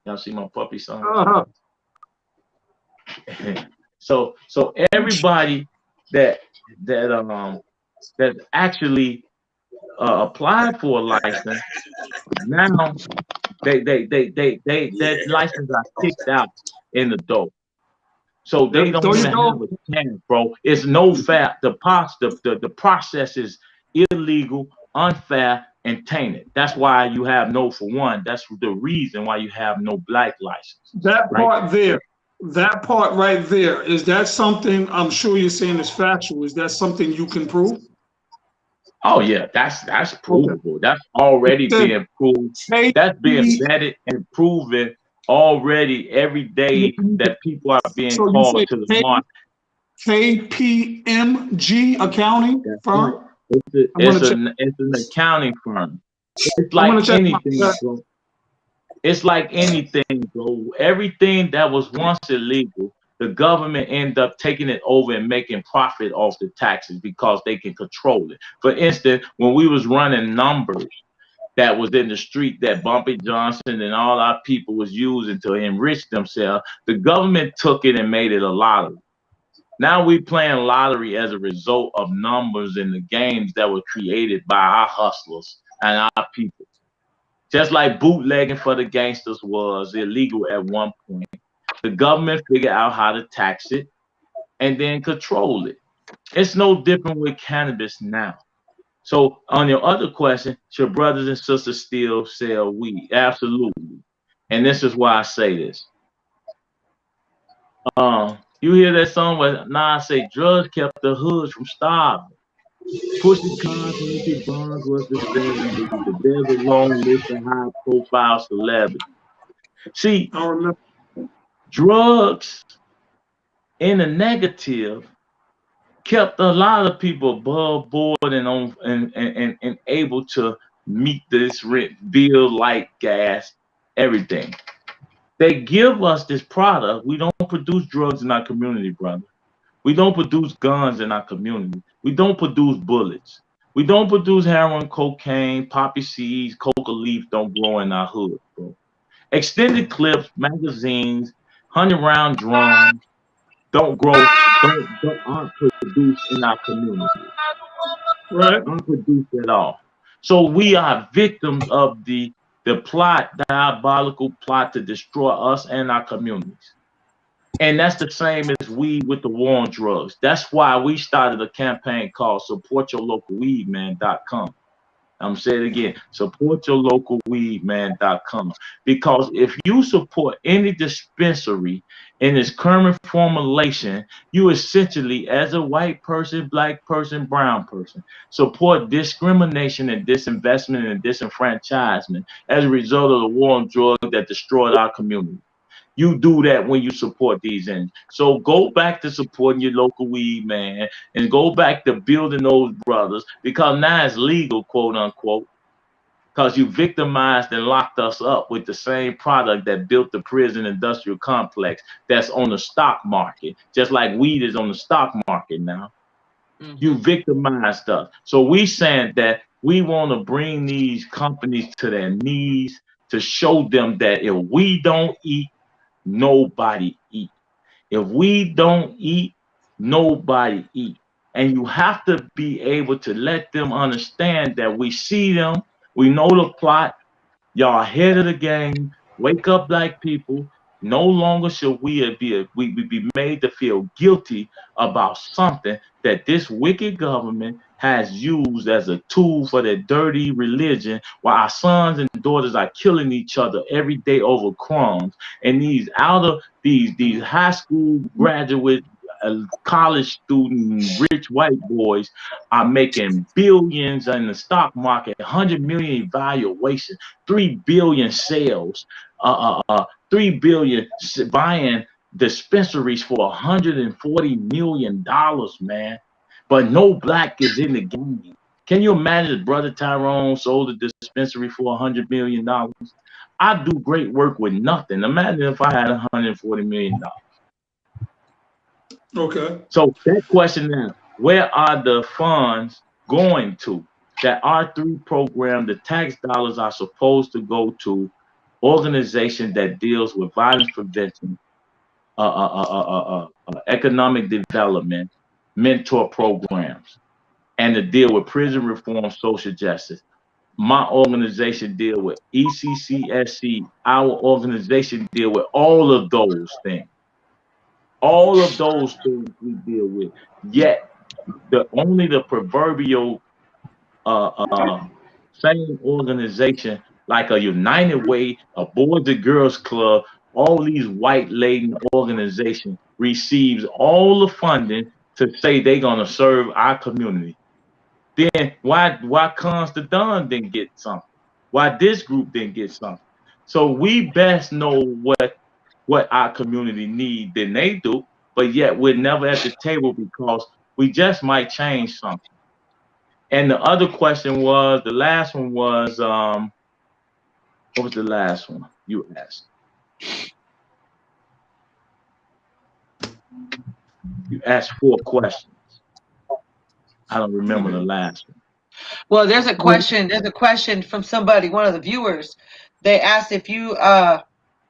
Y'all see my puppy son? So everybody that actually applied for a license, now that license got kicked out in the door. So they don't There you even have go. a chance, bro. It's no fair. The process is illegal, unfair, and tainted. That's why you have no for one. That's the reason why you have no black license, That right? part there, that part right there, is that something, I'm sure you're saying is factual, is that something you can prove? Oh yeah, that's Okay. provable. That's already It being proved. says That's being KP, vetted and proven already every day that people are being so you say called to the market. KPMG accounting That's right. firm? I'm gonna It's check. an accounting firm. It's I'm like gonna check anything, bro. It's like anything, bro. Everything that was once illegal, the government end up taking it over and making profit off the taxes because they can control it. For instance, when we was running numbers that was in the street that Bumpy Johnson and all our people was using to enrich themselves, the government took it and made it a lottery. Now we playing lottery as a result of numbers in the games that were created by our hustlers and our people. Just like bootlegging for the gangsters was illegal at one point, the government figured out how to tax it and then control it. It's no different with cannabis now. So on your other question, should brothers and sisters still sell weed? Absolutely. And this is why I say this. You hear that song where Nas say drugs kept the hoods from starving. Pushing cars and empty bonds was the 70s. There's a long list of high profile celebrities. See, I remember. drugs in the negative kept a lot of people above board and on and able to meet this rent, bill, light, gas, everything. They give us this product. We don't produce drugs in our community, brother. We don't produce guns in our community. We don't produce bullets. We don't produce heroin, cocaine, poppy seeds, coca leaf don't grow in our hood, bro. Extended clips, magazines, 100-round drums don't grow, aren't produced in our community. Right. Aren't produced at all. So we are victims of the plot, diabolical plot to destroy us and our communities. And that's the same as weed with the war on drugs. That's why we started a campaign called supportyourlocalweedman.com. I'm saying it again, supportyourlocalweedman.com. Because if you support any dispensary in its current formulation, you essentially, as a white person, black person, brown person, support discrimination and disinvestment and disenfranchisement as a result of the war on drugs that destroyed our community. You do that when you support these ends. So go back to supporting your local weed man and go back to building those brothers because now it's legal, quote unquote, because you victimized and locked us up with the same product that built the prison industrial complex that's on the stock market, just like weed is on the stock market now. You victimized us. So we saying that we want to bring these companies to their knees to show them that if we don't eat, nobody eat. If we don't eat, nobody eat. And you have to be able to let them understand that we see them, we know the plot, y'all ahead of the game, wake up black people. No longer should we be made to feel guilty about something that this wicked government has used as a tool for their dirty religion, while our sons and daughters are killing each other every day over crumbs. And these high school graduate, college student, rich white boys are making billions in the stock market, 100 million evaluation, 3 billion sales, 3 billion buying dispensaries for $140 million, man. But no black is in the game. Can you imagine if Brother Tyrone sold a dispensary for $100 million? I do great work with nothing. Imagine if I had $140 million. Okay. So that question now, where are the funds going to? That R3 program, the tax dollars are supposed to go to organization that deals with violence prevention, economic development, mentor programs. and to deal with prison reform, social justice. My organization deal with ECCSC. Our organization deal with all of those things. All of those things we deal with. Yet the proverbial same organization like a United Way, a Boys and Girls Club, all these white laden organizations receives all the funding to say they're gonna serve our community. Then why Cons the Don didn't get something? Why this group didn't get something? So we best know what our community need than they do, but yet we're never at the table because we just might change something. And the other question was, the last one was, what was the last one you asked? You asked 4 questions. I don't remember the last one. Well, there's a question. There's a question from somebody, one of the viewers. They asked if you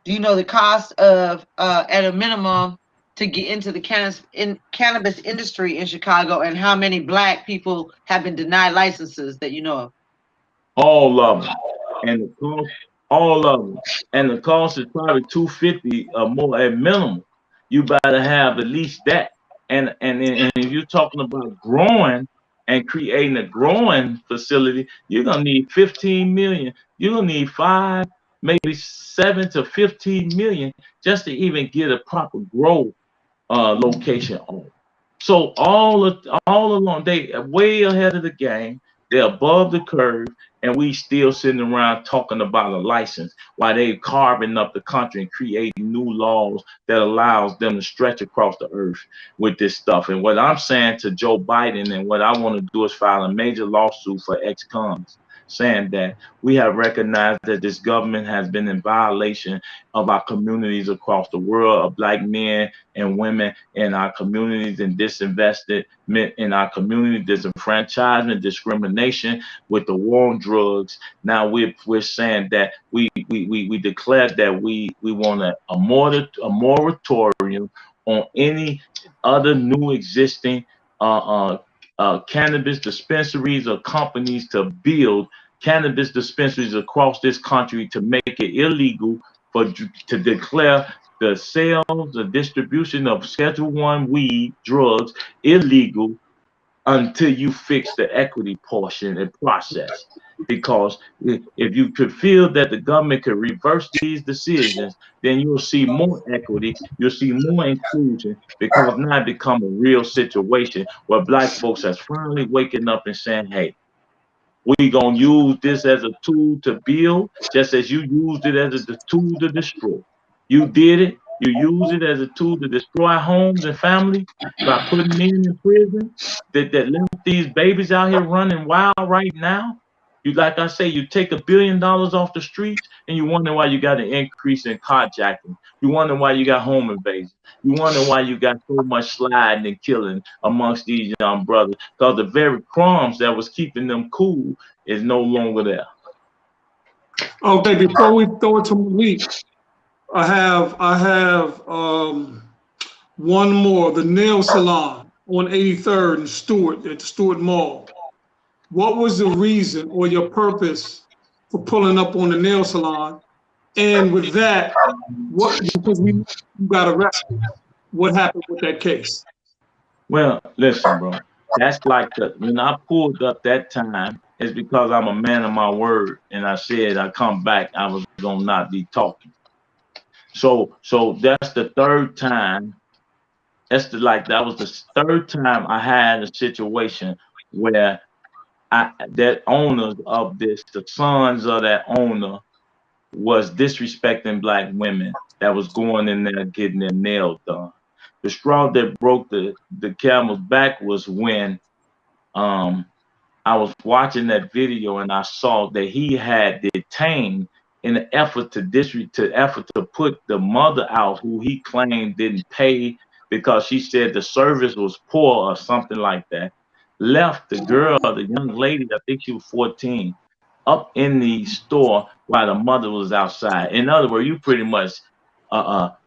do you know the cost of at a minimum to get into the cannabis industry in Chicago, and how many Black people have been denied licenses that you know of? All of them, and the cost, all of them, and the cost is probably $250 or more at minimum. You better have at least that. And if you're talking about growing and creating a growing facility, you're gonna need 15 million. You're gonna need 5, maybe 7 to 15 million just to even get a proper grow location on. So all along, they are way ahead of the game. They're above the curve, and we still sitting around talking about a license while they carving up the country and creating new laws that allows them to stretch across the earth with this stuff. And what I'm saying to Joe Biden, and what I want to do is file a major lawsuit for ex-cons, saying that we have recognized that this government has been in violation of our communities across the world, of Black men and women in our communities, and disinvested in our community, disenfranchisement, discrimination with the war on drugs. Now we're saying that we declared that we want a moratorium on any other new existing cannabis dispensaries or companies to build cannabis dispensaries across this country, to make it illegal to declare the sales, the distribution of Schedule I weed drugs illegal until you fix the equity portion and process. Because if you could feel that the government could reverse these decisions, then you'll see more equity, you'll see more inclusion, because now it become a real situation where Black folks are finally waking up and saying, hey, we gonna use this as a tool to build, just as you used it as a tool to destroy. You did it. You use it as a tool to destroy homes and families by putting men in prison that left these babies out here running wild right now. You, like I say, you take $1 billion off the streets, and you wonder why you got an increase in carjacking. You wonder why you got home invasions. You wonder why you got so much sliding and killing amongst these young brothers, because the very crumbs that was keeping them cool is no longer there. Okay, before we throw it to Malik, I have one more. The nail salon on 83rd and Stewart at the Stewart Mall. What was the reason or your purpose for pulling up on the nail salon? And with that, because we got arrested, what happened with that case? Well, listen, bro. That's like when I pulled up that time, it's because I'm a man of my word, and I said I come back, I was gonna not be talking. So that's the third time. That was the third time I had a situation where that owner of this, the sons of that owner, was disrespecting Black women that was going in there getting their nails done. The straw that broke the camel's back was when I was watching that video and I saw that he had detained in an effort to put the mother out, who he claimed didn't pay because she said the service was poor or something like that. Left the girl, the young lady, I think she was 14, up in the store while the mother was outside. In other words, you pretty much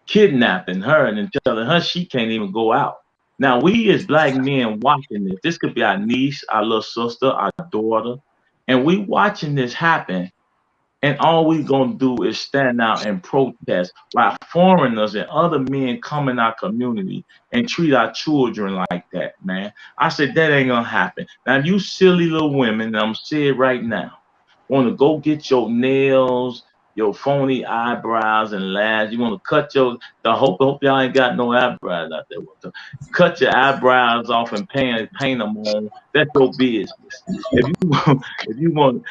kidnapping her and then telling her she can't even go out. Now, we as black men watching this, this could be our niece, our little sister, our daughter, and we watching this happen. And all we gonna do is stand out and protest while foreigners and other men come in our community and treat our children like that, man. I said that ain't gonna happen. Now, you silly little women, and I'm saying it right now, want to go get your nails, your phony eyebrows and lashes. You want to cut hope y'all ain't got no eyebrows out there. Cut your eyebrows off and paint them on. That's your business. If you want, if you want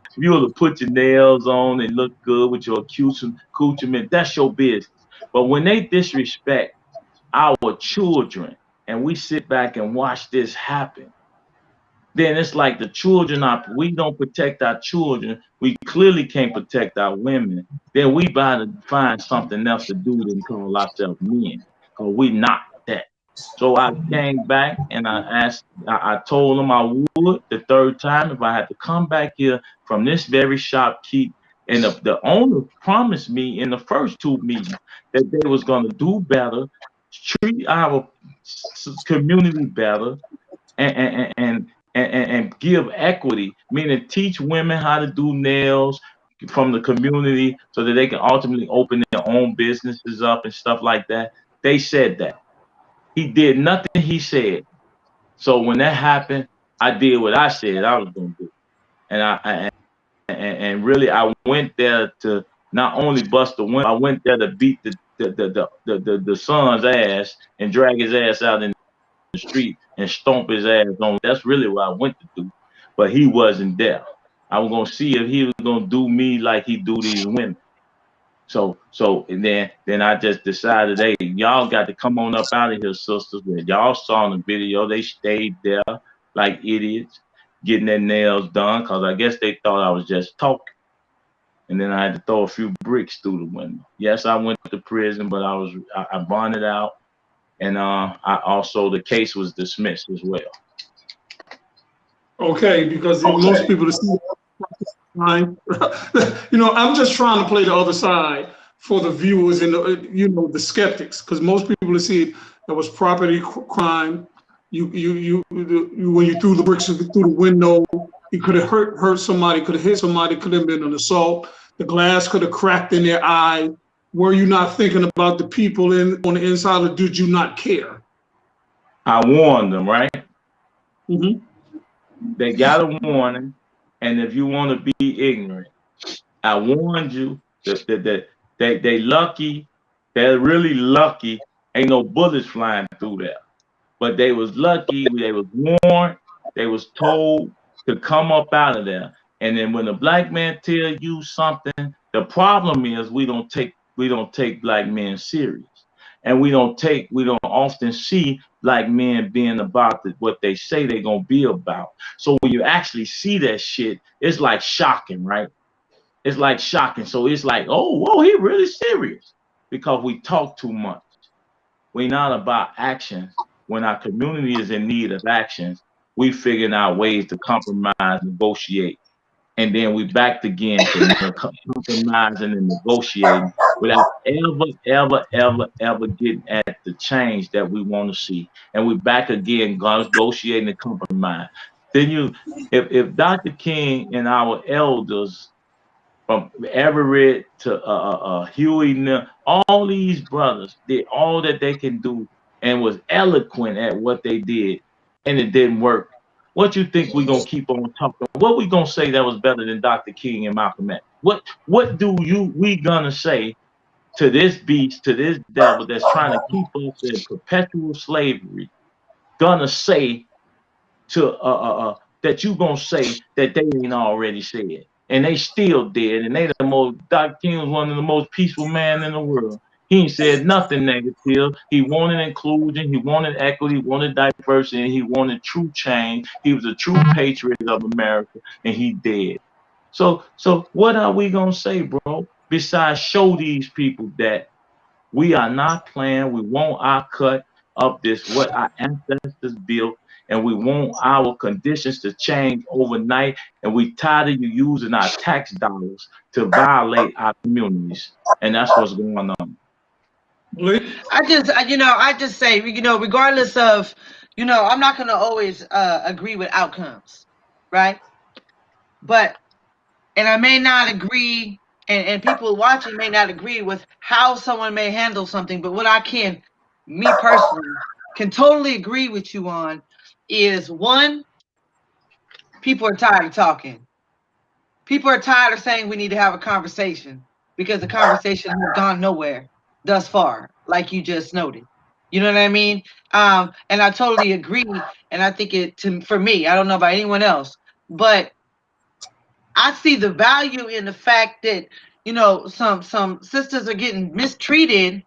to put your nails on and look good with your accoutrement, that's your business. But when they disrespect our children and we sit back and watch this happen, then it's like the children we don't protect our children. We clearly can't protect our women. Then we gotta find something else to do than call ourselves men, because we not that. So I came back and I told them I would the third time if I had to come back here from this very shopkeep. And the owner promised me in the first two meetings that they was gonna do better, treat our community better, and give equity, meaning teach women how to do nails from the community so that they can ultimately open their own businesses up and stuff like that. They said that. He did nothing he said. So when that happened, I did what I said I was going to do. And really, I went there to not only bust the win, I went there to beat the son's ass and drag his ass out in the street and stomp his ass on. That's really what I went to do. But he wasn't there. I was gonna see if he was gonna do me like he do these women. So and then I just decided, hey, y'all got to come on up out of here, sisters. That y'all saw in the video, they stayed there like idiots, getting their nails done, because I guess they thought I was just talking. And then I had to throw a few bricks through the window. Yes, I went to prison, but I bonded out. And the case was dismissed as well. Okay, because most people see crime. I'm just trying to play the other side for the viewers and the skeptics, because most people see it that was property crime. When you threw the bricks through the window, it could have hurt somebody, could have hit somebody, could have been an assault. The glass could have cracked in their eye. Were you not thinking about the people on the inside, or did you not care? I warned them, right? Mm-hmm. They got a warning, and if you want to be ignorant, I warned you that they lucky. They're really lucky. Ain't no bullets flying through there, but they was lucky. They was warned. They was told to come up out of there. And then when the black man tell you something, the problem is we don't take black men serious, and we don't often see black men being about what they say they're gonna be about. So when you actually see that shit, it's like shocking, right? It's like shocking. So it's like, oh, whoa, he really serious, because we talk too much. We're not about actions. When our community is in need of actions, we figuring out ways to compromise, negotiate. And then we back again to compromising and negotiating without ever getting at the change that we want to see. And we back again negotiating and compromise. Then if Dr. King and our elders from Everett to Huey, all these brothers did all that they can do and was eloquent at what they did, and it didn't work. What you think we gonna keep on talking? What we gonna say that was better than Dr. King and Malcolm X? What we gonna say to this beast, to this devil that's trying to keep us in perpetual slavery? Gonna say to that you gonna say that they ain't already said, and they still did, and they the most. Dr. King was one of the most peaceful men in the world. He ain't said nothing negative. He wanted inclusion. He wanted equity. He wanted diversity. And he wanted true change. He was a true patriot of America, and he did. So what are we gonna say, bro? Besides show these people that we are not playing. We want our cut of this, what our ancestors built, and we want our conditions to change overnight. And we tired of you using our tax dollars to violate our communities. And that's what's going on. I just say, regardless of, you know, I'm not gonna always agree with outcomes, right? But and I may not agree, and people watching may not agree with how someone may handle something, but what I can, me personally, can totally agree with you on is one, people are tired of talking. People are tired of saying we need to have a conversation because the conversation has gone nowhere thus far, like you just noted. You know what I mean? And I totally agree. And I think for me, I don't know about anyone else, but I see the value in the fact that, you know, some sisters are getting mistreated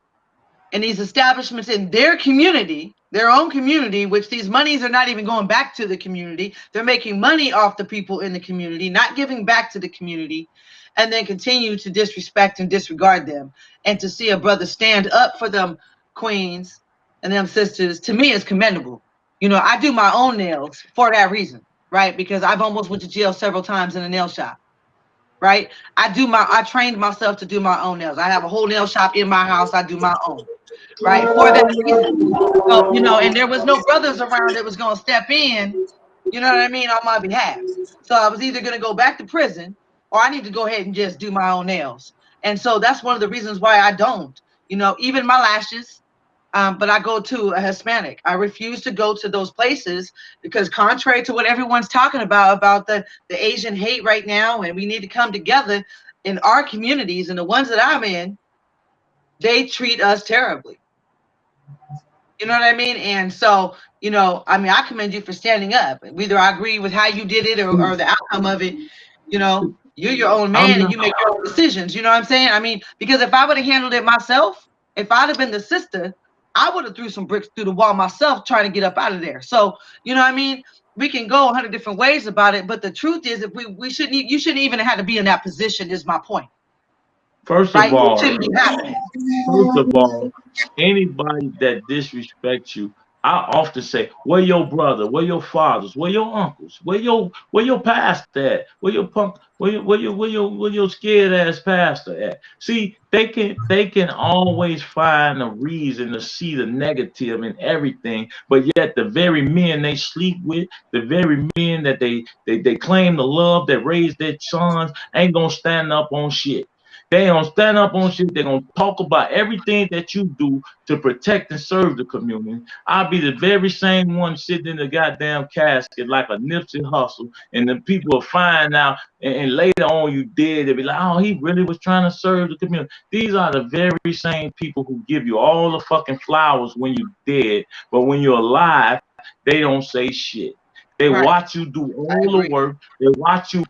in these establishments in their community, their own community, which these monies are not even going back to the community. They're making money off the people in the community, not giving back to the community, and then continue to disrespect and disregard them. And to see a brother stand up for them queens and them sisters, to me, is commendable. You know, I do my own nails for that reason, right? Because I've almost went to jail several times in a nail shop, right? I trained myself to do my own nails. I have a whole nail shop in my house. I do my own, right? For that reason. So, you know, and there was no brothers around that was going to step in, you know what I mean, on my behalf. So I was either going to go back to prison or I need to go ahead and just do my own nails. And so that's one of the reasons why I don't, you know, even my lashes. But I go to a Hispanic. I refuse to go to those places because contrary to what everyone's talking about the Asian hate right now, and we need to come together in our communities and the ones that I'm in, they treat us terribly. You know what I mean? And so, you know, I mean, I commend you for standing up. Whether I agree with how you did it or the outcome of it, you know, you're your own I'm man and not, you make your own decisions. You know what I'm saying? I mean, because if I would have handled it myself, if I'd have been the sister, I would have threw some bricks through the wall myself trying to get up out of there. So, you know what I mean? We can go 100 different ways about it, but the truth is, if you shouldn't even have had to be in that position. Is my point, first of right? It all, shouldn't be happening. First of all, anybody that disrespects you, I often say, where your brother, where your fathers, where your uncles, where your pastor at, where your punk, where your scared ass pastor at. See, they can always find a reason to see the negative in everything, but yet the very men they sleep with, the very men that they claim to love, that raise their sons, ain't gonna stand up on shit. They don't stand up on shit. They're gonna talk about everything that you do to protect and serve the community. I'll be the very same one sitting in the goddamn casket like a Nipsey Hustle, and the people will find out, and later on you dead. They'll be like, oh, he really was trying to serve the community. These are the very same people who give you all the fucking flowers when you're dead, but when you're alive, they don't say shit. They Right. watch you do all the work. They watch you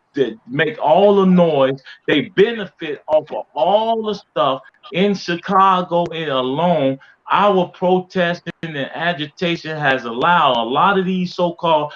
make all the noise. They benefit off of all the stuff in Chicago and alone. Our protesting and agitation has allowed a lot of these so-called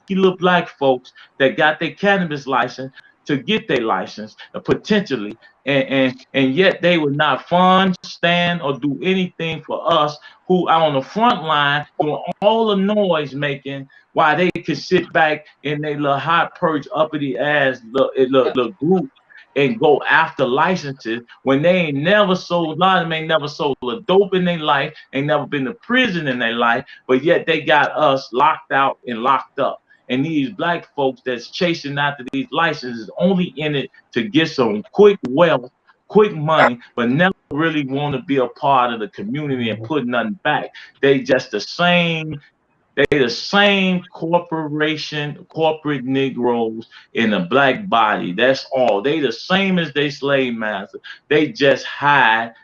little black folks that got their cannabis license to get their license potentially, and yet they would not fund, stand, or do anything for us who are on the front line doing all the noise making while they can sit back in their little hot perch uppity ass little group and go after licenses when they ain't never sold, a lot of them ain't never sold a dope in their life, ain't never been to prison in their life, but yet they got us locked out and locked up. And these black folks that's chasing after these licenses only in it to get some quick wealth, quick money, but never really want to be a part of the community and put nothing back. They just the same corporate Negroes in a black body. That's all. They the same as they slave master. They just hide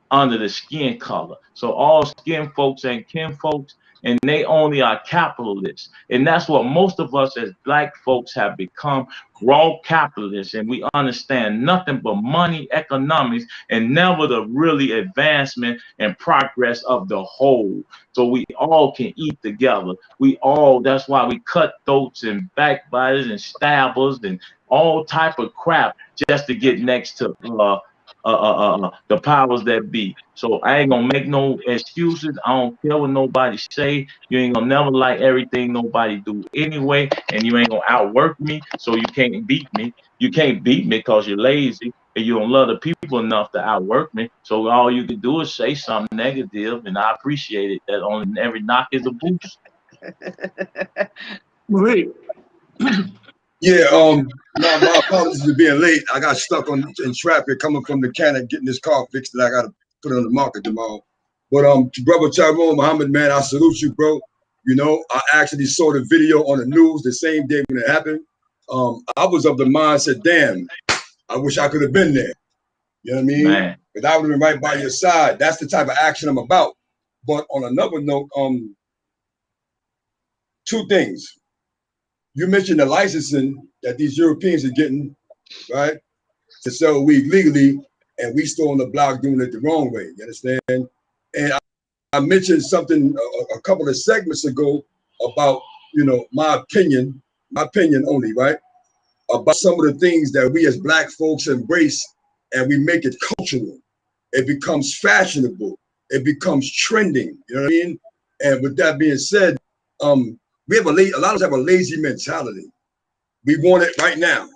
under the skin color. So all skin folks ain't kin folks, and they only are capitalists. And that's what most of us as black folks have become, raw capitalists. And we understand nothing but money, economics, and never the really advancement and progress of the whole. So we all can eat together. That's why we cut throats and backbiters and stabbers and all type of crap just to get next to the powers that be. So I ain't gonna make no excuses. I don't care what nobody say. You ain't gonna never like everything nobody do anyway, and you ain't gonna outwork me, so you can't beat me. You can't beat me because you're lazy. and you don't love the people enough to outwork me. So all you can do is say something negative, and I appreciate it. That on every knock is a boost. Malik. Yeah, no, my apologies for being late. I got stuck in traffic coming from the mechanic getting this car fixed that I got to put on the market tomorrow. But to brother Tyrone Muhammad, man, I salute you, bro. You know, I actually saw the video on the news the same day when it happened. I was of the mindset, damn, I wish I could have been there. You know what I mean? Because I would have been right by your side. That's the type of action I'm about. But on another note, two things. You mentioned the licensing that these Europeans are getting, right, to sell weed legally, and we still on the block doing it the wrong way. You understand? And I mentioned something a couple of segments ago about, you know, my opinion only, right, about some of the things that we as Black folks embrace, and we make it cultural. It becomes fashionable. It becomes trending. You know what I mean? And with that being said, we have a lot of us have a lazy mentality. We want it right now.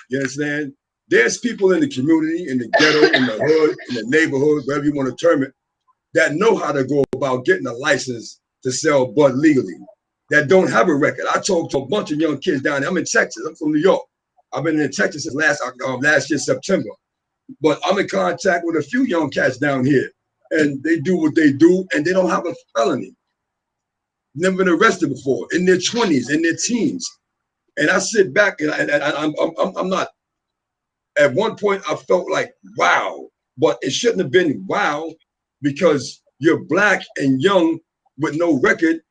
You understand? There's people in the community, in the ghetto, in the hood, in the neighborhood, wherever you want to term it, that know how to go about getting a license to sell bud legally, that don't have a record. I talked to a bunch of young kids down there. I'm in Texas. I'm from New York. I've been in Texas since last year, September. But I'm in contact with a few young cats down here, and they do what they do, and they don't have a felony. Never been arrested before, in their 20s, in their teens. And I sit back and I'm not, at one point I felt like, wow, but it shouldn't have been wow, because you're Black and young with no record.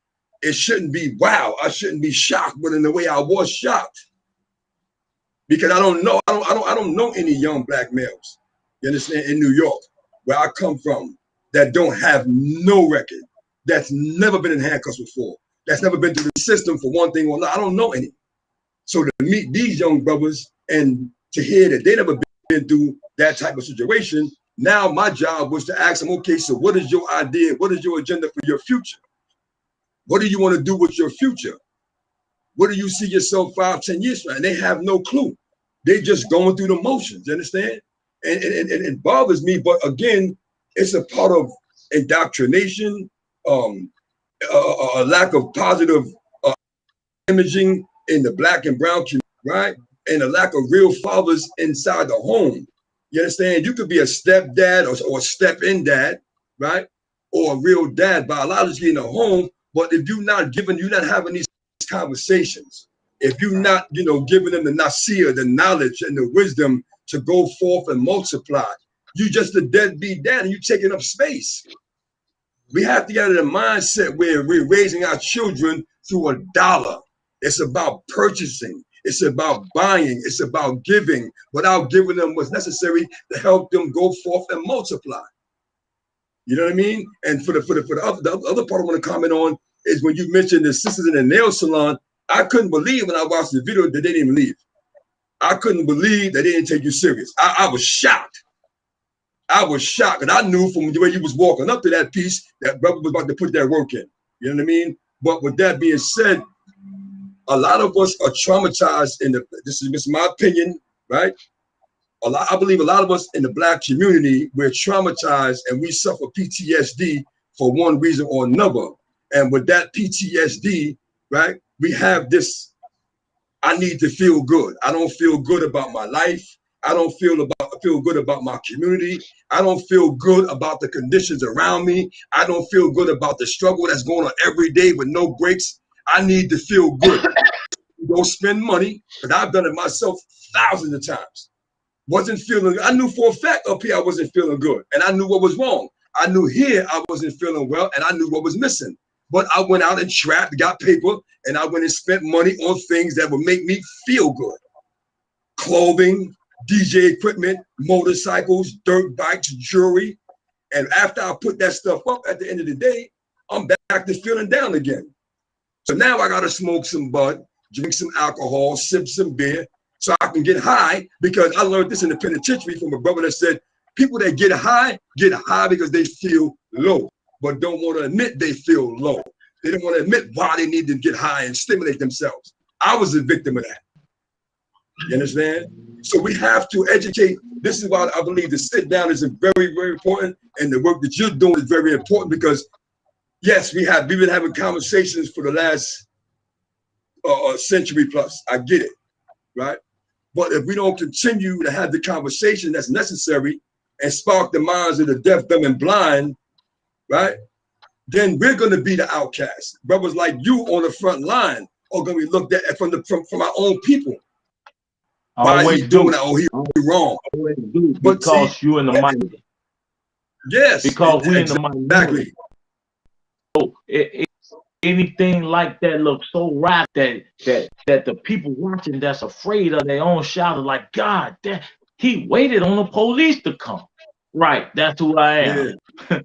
It shouldn't be wow. I shouldn't be shocked, but in the way I was shocked, because I don't know any young Black males, you understand, in New York, where I come from, that don't have no record, that's never been in handcuffs before, that's never been through the system for one thing or another. I don't know any. So to meet these young brothers and to hear that they never been through that type of situation, now my job was to ask them, okay, so what is your idea? What is your agenda for your future? What do you want to do with your future? What do you see yourself 5, 10 years from now? And they have no clue. They just going through the motions, you understand? And it bothers me, but again, it's a part of indoctrination, a lack of positive imaging in the Black and brown community, right? And a lack of real fathers inside the home. You understand? You could be a stepdad or step-in dad, right? Or a real dad biologically in the home, but if you're not having these conversations, if you're not, giving them the nasir, the knowledge and the wisdom to go forth and multiply, you just a deadbeat dad and you taking up space. We have to get out of the mindset where we're raising our children through a dollar. It's about purchasing. It's about buying. It's about giving without giving them what's necessary to help them go forth and multiply. You know what I mean? And for the other part I want to comment on is when you mentioned the sisters in the nail salon. I couldn't believe when I watched the video that they didn't even leave. I couldn't believe that they didn't take you serious. I was shocked. I was shocked, and I knew from the way you was walking up to that piece that brother was about to put that work in. You know what I mean? But with that being said, a lot of us are traumatized this is my opinion, right? I believe a lot of us in the Black community, we're traumatized and we suffer PTSD for one reason or another. And with that PTSD, right, we have this, I need to feel good. I don't feel good about my life. I don't feel good about my community. I don't feel good about the conditions around me. I don't feel good about the struggle that's going on every day with no breaks. I need to feel good. Don't spend money, because I've done it myself thousands of times. Wasn't feeling, I knew for a fact up here I wasn't feeling good, and I knew what was wrong. I knew here I wasn't feeling well, and I knew what was missing. But I went out and trapped, got paper, and I went and spent money on things that would make me feel good. Clothing, DJ equipment, motorcycles, dirt bikes, jewelry. And after I put that stuff up, at the end of the day, I'm back to feeling down again. So now I gotta smoke some bud, drink some alcohol, sip some beer, so I can get high, because I learned this in the penitentiary from a brother that said, people that get high because they feel low, but don't want to admit they feel low. They don't want to admit why they need to get high and stimulate themselves. I was a victim of that. You understand? So we have to educate. This is why I believe the sit down is very, very important, and the work that you're doing is very important because, yes, we've been having conversations for the last century plus. I get it, right? But if we don't continue to have the conversation that's necessary and spark the minds of the deaf, dumb, and blind, right? Then we're going to be the outcasts. Brothers like you on the front line are going to be looked at from our own people. Why Always he's doing that? Oh, he's wrong. Always do, But because see, you in the minority. Yes. Because we in the minority. So anything like that looks so right that the people watching that's afraid of their own shadow, like, God, he waited on the police to come. Right, that's who I am. Yeah.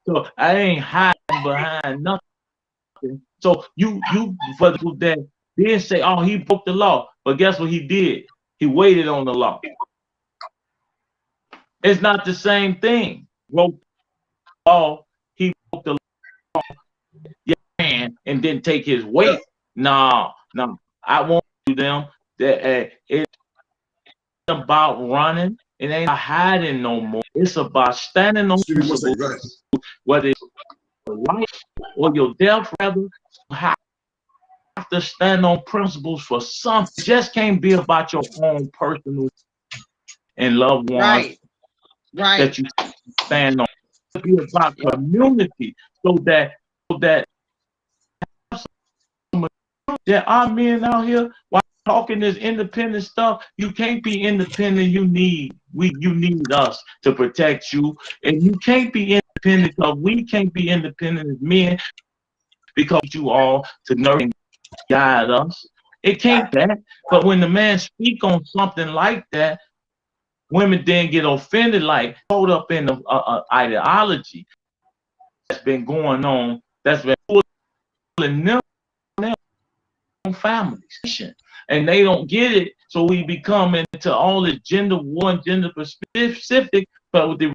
So I ain't hiding behind nothing. So you for that then say, oh, he broke the law. But guess what he did? He waited on the law. It's not the same thing. Broke the law, he broke the law, yeah, and didn't take his weight. No, I won't do them. It's about running. It ain't about hiding no more. It's about standing on principles, whether it's your life or your death, rather. You have to stand on principles for something. It just can't be about your own personal and loved ones that you stand on. It be about community, so that there are men out here while talking this independent stuff. You can't be independent. You need us to protect you, and you can't be independent because we can't be independent as men because you all to nurture and guide us. It can't be that. But when the man speak on something like that, women then get offended, like caught up in the ideology that's been going on, that's been pulling them families, and they don't get it. So we become into all this gender war and gender specific. But the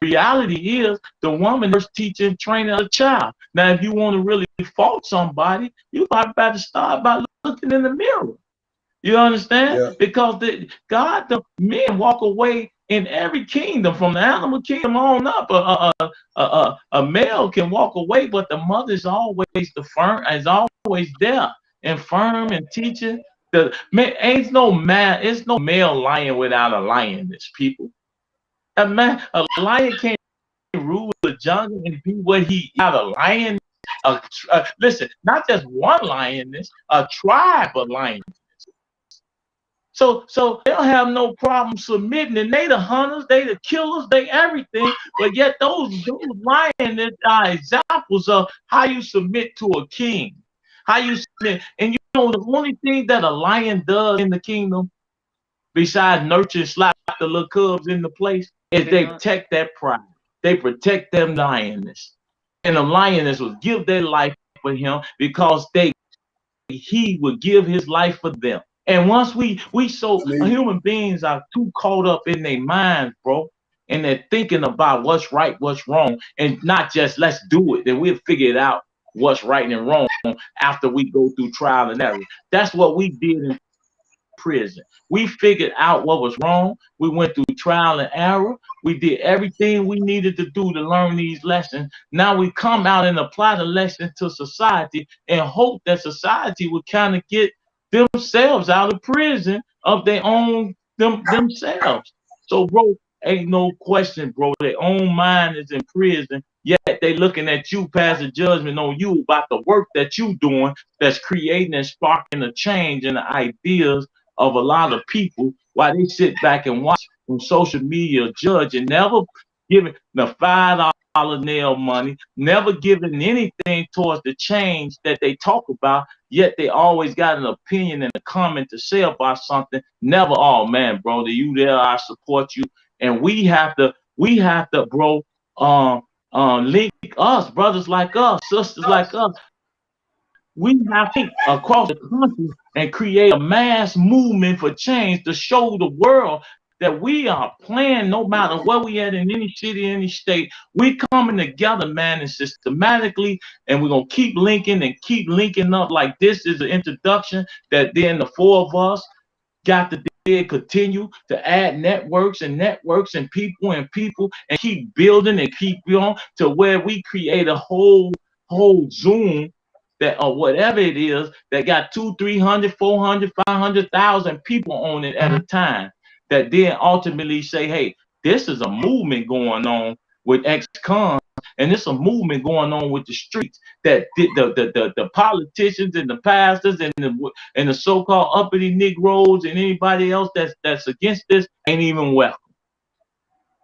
reality is, the woman is teaching, training a child. Now, if you want to really fault somebody, you about to start by looking in the mirror. You understand? Yeah. Because the men walk away in every kingdom, from the animal kingdom on up. A male can walk away, but the mother is always always there and firm and teaching. It's no male lion without a lioness, people. A lion can't rule the jungle and be what he got. A lion, listen, not just one lioness, a tribe of lions. So they don't have no problem submitting, and they the hunters, they the killers, they everything. But yet those lions are examples of how you submit to a king, how you submit. And you know, the only thing that a lion does in the kingdom, besides nurture and slap the little cubs into place, is they protect that pride. They protect them lioness, and the lioness will give their life for him because he would give his life for them. And once human beings are too caught up in their minds, bro, and they're thinking about what's right, what's wrong, and not just let's do it, then we'll figure it out what's right and wrong after we go through trial and error. That's what we did in prison. We figured out what was wrong. We went through trial and error. We did everything we needed to do to learn these lessons. Now we come out and apply the lesson to society and hope that society would kind of get themselves out of prison of their own themselves. So, bro, ain't no question, bro. Their own mind is in prison, yet they looking at you, passing judgment on you about the work that you doing that's creating and sparking a change in the ideas of a lot of people, while they sit back and watch on social media, judge, and never giving the $5 nail money, never giving anything towards the change that they talk about, yet they always got an opinion and a comment to say about something. Never, oh man, brother, you there, I support you. And we have to, bro, link us, brothers like us, sisters like us. We have to across the country and create a mass movement for change to show the world that we are playing, no matter where we at in any city, any state. We coming together, man, and systematically, and we're gonna keep linking up like this is an introduction. That then the four of us got to continue to add networks and networks and people and keep building and keep on to where we create a whole Zoom that or whatever it is that got 200, 300, 400, 500,000 people on it at a time, that then ultimately say, hey, this is a movement going on with ex-cons, and it's a movement going on with the streets that the politicians and the pastors and the so-called uppity Negroes and anybody else that's against this ain't even welcome.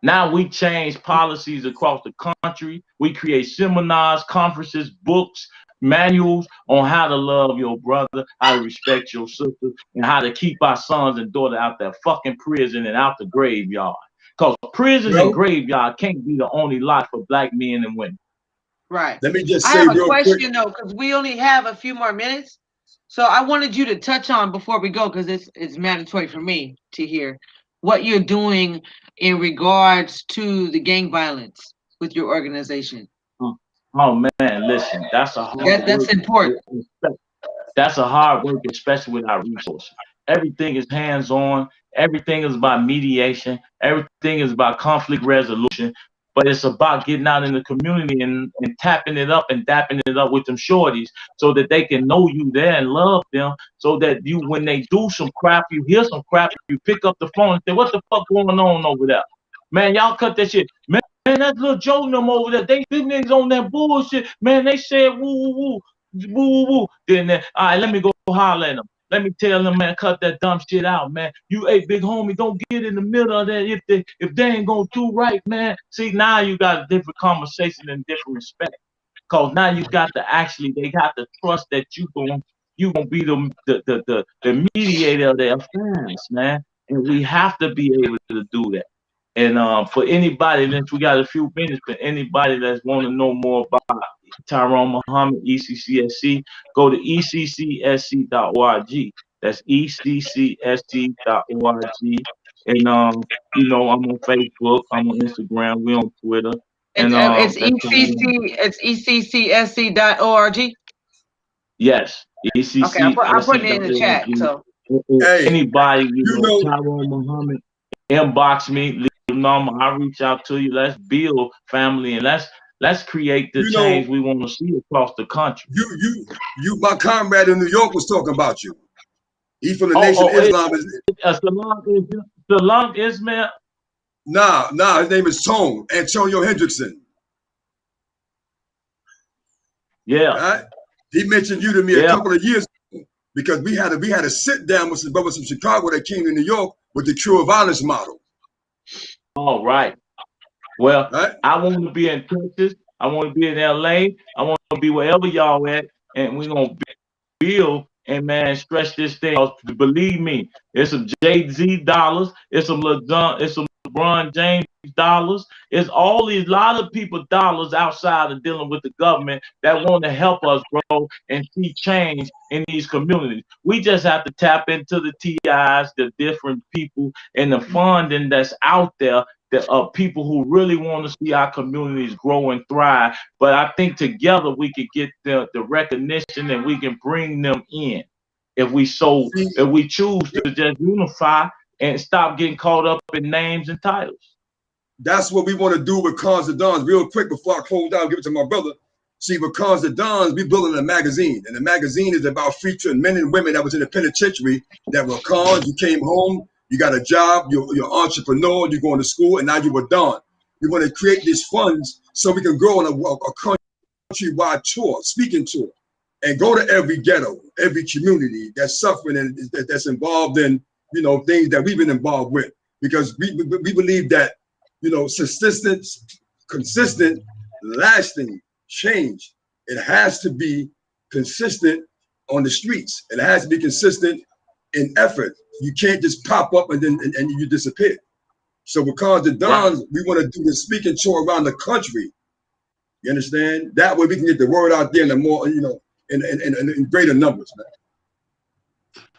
Now we change policies across the country. We create seminars, conferences, books, manuals on how to love your brother, how to respect your sister, and how to keep our sons and daughters out that fucking prison and out the graveyard. Because prison and graveyard can't be the only lot for black men and women. Right. Let me just I say have a real question quick. though, because we only have a few more minutes. So I wanted you to touch on before we go, because it's mandatory for me to hear what you're doing in regards to the gang violence with your organization. Oh man, listen, that's a hard That's important. That's a hard work, especially with our resources. Everything is hands-on. Everything is about mediation. Everything is about conflict resolution. But it's about getting out in the community and tapping it up and dapping it up with them shorties so that they can know you there and love them. So that you, when they do some crap, you hear some crap, you pick up the phone and say, what the fuck going on over there? Man, y'all cut that shit. Man, that little Joe and them over there, these niggas on that bullshit. Man, they said woo, woo, woo. Woo, woo, woo. Then, all right, let me go holler at them. Let me tell them, man, cut that dumb shit out, man. You, hey, big homie, don't get in the middle of that if they ain't gonna do right, man. See, now you got a different conversation and different respect. Cause now you got to actually, they got to trust that you gonna be the mediator of their affairs, man. And we have to be able to do that. And for anybody, since we got a few minutes, for anybody that's want to know more about Tyrone Muhammad, ECCSC, go to ECCSC.org. That's ECCSC.org. And you know, I'm on Facebook, I'm on Instagram, we on Twitter. And It's that's ECCSC.org. yes, Okay, I'm putting it in the chat. ECCSC.org. So Hey, Anybody, you know, Tyrone Muhammad, inbox me, leave a number, I'll reach out to you. Let's build family and let's create the you know, change we want to see across the country. my comrade in New York was talking about you. He from the Nation of Islam. Salam Ismail. Nah, his name is Tone, Antonio Hendrickson. Yeah. Right? He mentioned you to me a couple of years ago because we had a sit down with some brothers from Chicago that came to New York with the True Violence model. All right. Well, right? I want to be in Texas. I want to be in LA. I want to be wherever y'all at, and we're gonna build and man stretch this thing. Believe me, it's some Jay-Z dollars, it's some LeBron James dollars, it's all these lot of people dollars outside of dealing with the government that want to help us grow and see change in these communities. We just have to tap into the TIs, the different people, and the funding that's out there. That are people who really want to see our communities grow and thrive. But I think together we could get the recognition and we can bring them in if we choose to just unify and stop getting caught up in names and titles. That's what we want to do with Cons of Dons. Real quick before I close down, give it to my brother. See, with Cons of Dons, we building a magazine, and the magazine is about featuring men and women that was in the penitentiary that were cons. You came home, you got a job, you're an entrepreneur, you're going to school, and now you were done. We want to create these funds so we can go on a countrywide tour, speaking tour, and go to every ghetto, every community that's suffering and that's involved in, you know, things that we've been involved with. Because we believe that, you know, consistent, lasting change, it has to be consistent on the streets. It has to be consistent in effort. You can't just pop up and then and you disappear. So because the Dons, we want to do the speaking tour around the country. You understand? That way we can get the word out there in a more, you know, in greater numbers, man.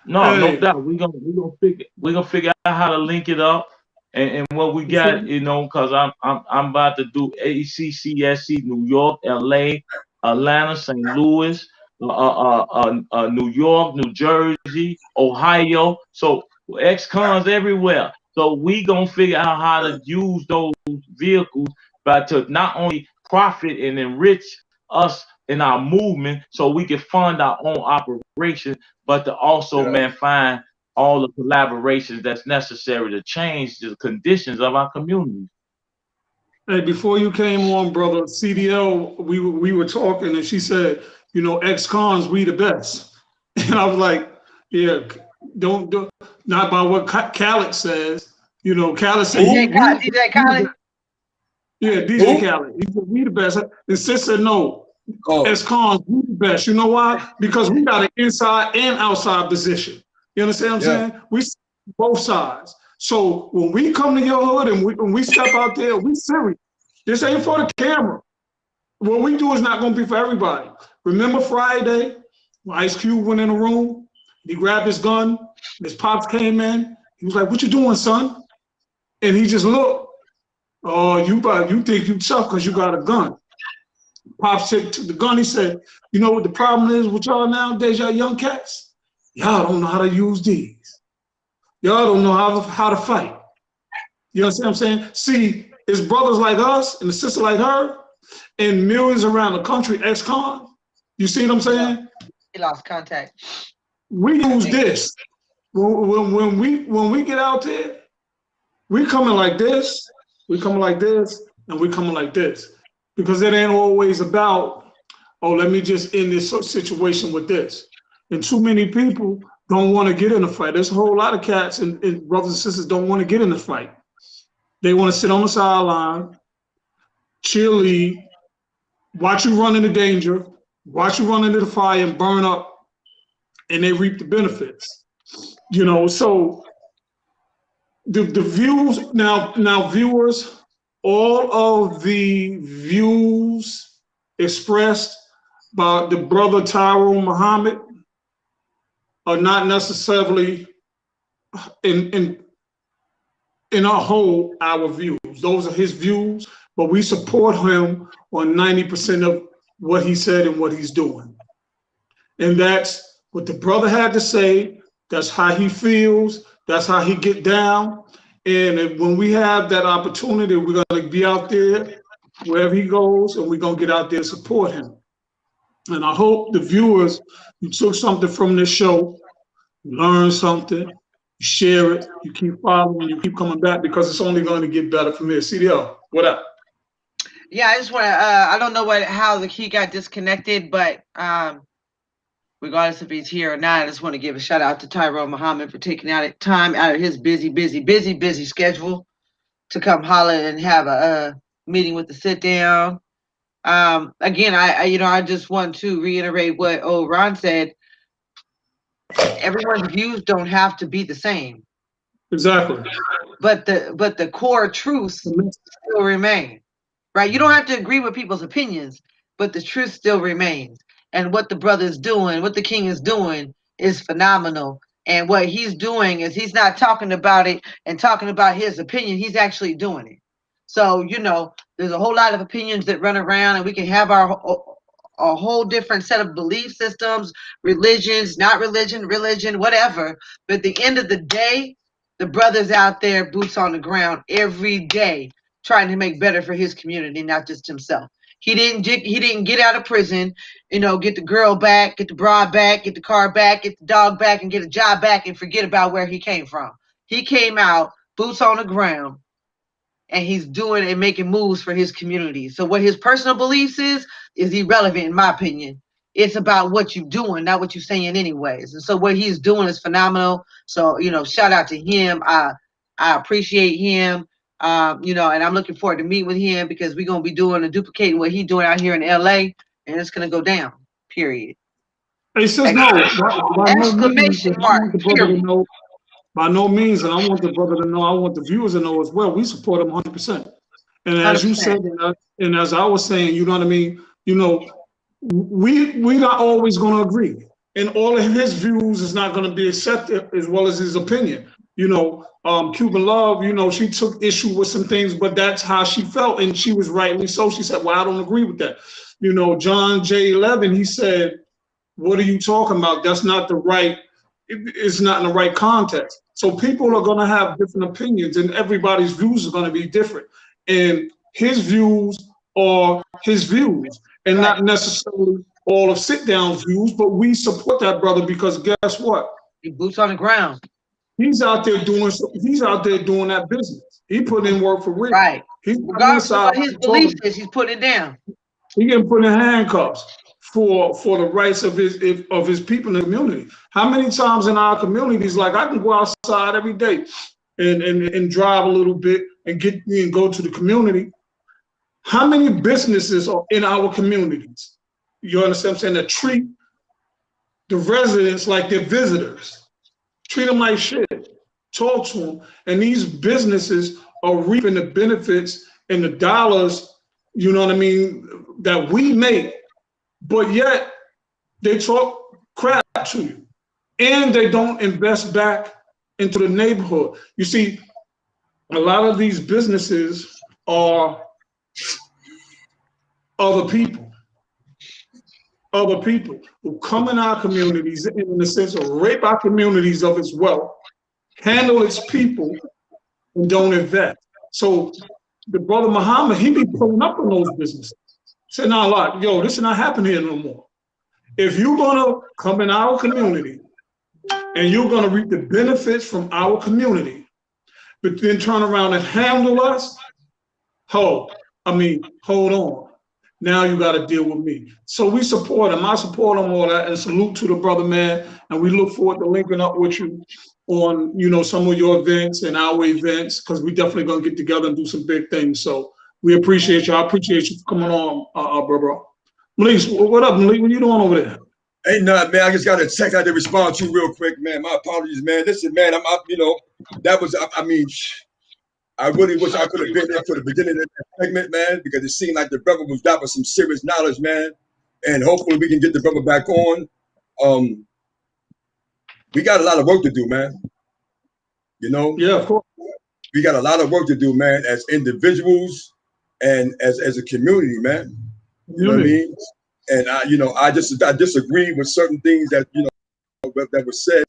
No doubt. We're gonna figure out how to link it up and what we got, you know, because I'm about to do ECCSC New York, LA, Atlanta, St. Louis, New York, New Jersey, Ohio. So ex-cons everywhere. So we gonna figure out how to use those vehicles, but to not only profit and enrich us in our movement, so we can fund our own operation, but to also, man, find all the collaborations that's necessary to change the conditions of our community. Hey, before you came on, brother, CDL, we were talking, and she said, you know, ex-cons, we the best. And I was like, yeah, don't not by what Khaled says. You know, Khaled said, DJ Khaled. Yeah, DJ Khaled. He said, we the best. And sis said, no, ex-cons, we the best. You know why? Because we got an inside and outside position. You understand what I'm saying? We see both sides. So when we come to your hood and when we step out there, we serious. This ain't for the camera. What we do is not going to be for everybody. Remember Friday when Ice Cube went in the room? He grabbed his gun. His pops came in. He was like, "What you doing, son?" And he just looked. "Oh, you think you tough because you got a gun." Pops took the gun. He said, "You know what the problem is with y'all nowadays, y'all young cats? Y'all don't know how to use these. Y'all don't know how to fight." You understand what I'm saying? See, it's brothers like us and a sister like her and millions around the country, ex-con. You see what I'm saying? He lost contact. We use this. When we get out there, we coming like this, we coming like this, and we coming like this. Because it ain't always about, oh, let me just end this situation with this. And too many people don't want to get in a fight. There's a whole lot of cats and brothers and sisters don't want to get in the fight. They want to sit on the sideline, cheerlead, watch you run into danger, watch you run into the fire and burn up, and they reap the benefits. You know, so the views, now viewers, all of the views expressed by the brother Tyrone Muhammad are not necessarily in our whole, our views. Those are his views, but we support him on 90% of what he said and what he's doing. And that's what the brother had to say. That's how he feels. That's how he get down. And when we have that opportunity, we're going to be out there wherever he goes, and we're going to get out there and support him. And I hope the viewers, you took something from this show, learned something, share it, you keep following, you keep coming back, because it's only going to get better from here. CDL, what up? Yeah, I just want to, I don't know how he got disconnected, but regardless if he's here or not, I just want to give a shout out to Tyrone Muhammad for taking time out of his busy schedule to come holler and have a meeting with the sit down. Again, I just want to reiterate what Ron said. Everyone's views don't have to be the same. Exactly. But the core truths still remain, right? You don't have to agree with people's opinions, but the truth still remains. And what the brother's doing, what the king is doing is phenomenal. And what he's doing is he's not talking about it and talking about his opinion. He's actually doing it. So, there's a whole lot of opinions that run around, and we can have a whole different set of belief systems, religions, not religion, whatever. But at the end of the day, the brother's out there, boots on the ground every day, trying to make better for his community, not just himself. He didn't get out of prison, get the girl back, get the broad back, get the car back, get the dog back, and get a job back and forget about where he came from. He came out, boots on the ground, and he's doing and making moves for his community. So what his personal beliefs is irrelevant, in my opinion. It's about what you're doing, not what you're saying anyways. And so what he's doing is phenomenal. So, shout out to him. I appreciate him. And I'm looking forward to meet with him, because we're going to be doing and duplicating what he's doing out here in LA, and it's going to go down, period. He says no. Exclamation mark, period. By no means, and I want the brother to know, I want the viewers to know as well, we support him 100%. And as 100%. You said, and as I was saying, you know what I mean? We're not always going to agree. And all of his views is not going to be accepted, as well as his opinion. Cuban Love, she took issue with some things, but that's how she felt, and she was rightly so. She said, well, I don't agree with that. John J. 11, he said, what are you talking about? That's not the right it's not in the right context. So people are going to have different opinions, and everybody's views are going to be different. And his views are his views, and not necessarily all of sit down's views. But we support that brother because guess what? He boots on the ground. He's out there doing. He's out there doing that business. He put in work for real. Right. He's Regardless of what his beliefs is, he's putting it down. He getting put in handcuffs for the rights of his people in the community. How many times in our communities, like I can go outside every day and drive a little bit and go to the community. How many businesses are in our communities? You understand what I'm saying? That treat the residents like they're visitors. Treat them like shit. Talk to them. And these businesses are reaping the benefits and the dollars, you know what I mean, that we make, but yet they talk crap to you. And they don't invest back into the neighborhood. You see, a lot of these businesses are other people who come in our communities in the sense of rape our communities of its wealth, handle its people, and don't invest. So the brother Muhammad, he be pulling up on those businesses. Saying a lot, yo, this is not happening here no more. If you're gonna come in our community and you're gonna reap the benefits from our community, but then turn around and handle us, hold on. Now you got to deal with me. So we support him. I support him all that, and salute to the brother, man. And we look forward to linking up with you on, you know, some of your events and our events, because we definitely gonna get together and do some big things. So we appreciate you. I appreciate you for coming on, brother. Malik, what up, Malik? What you doing over there? Ain't nothing, man. I just got a text I had to respond to real quick, man. My apologies, man. Listen, man, I'm up, you know, that was, I mean, I really wish I could have been there for the beginning of that segment, man, because it seemed like the brother was dropping some serious knowledge, man. And hopefully we can get the brother back on. We got a lot of work to do, man. You know? Yeah, of course. We got a lot of work to do, man, as individuals and as a community, man. You know what I mean? And I disagree with certain things that, you know, that was said.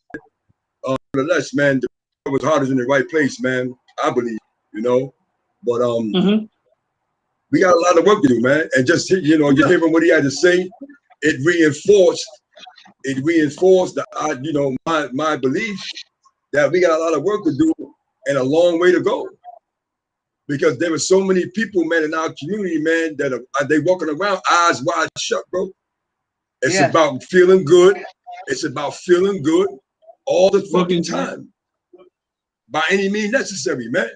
Nevertheless, man, the brother was hard in the right place, man. I believe. You know, but we got a lot of work to do, man. And just, you know, you hearing what he had to say, it reinforced the, you know, my belief that we got a lot of work to do and a long way to go, because there were so many people, man, in our community, man, that are they walking around eyes wide shut, bro. It's about feeling good. It's about feeling good all the fucking time, by any means necessary, man.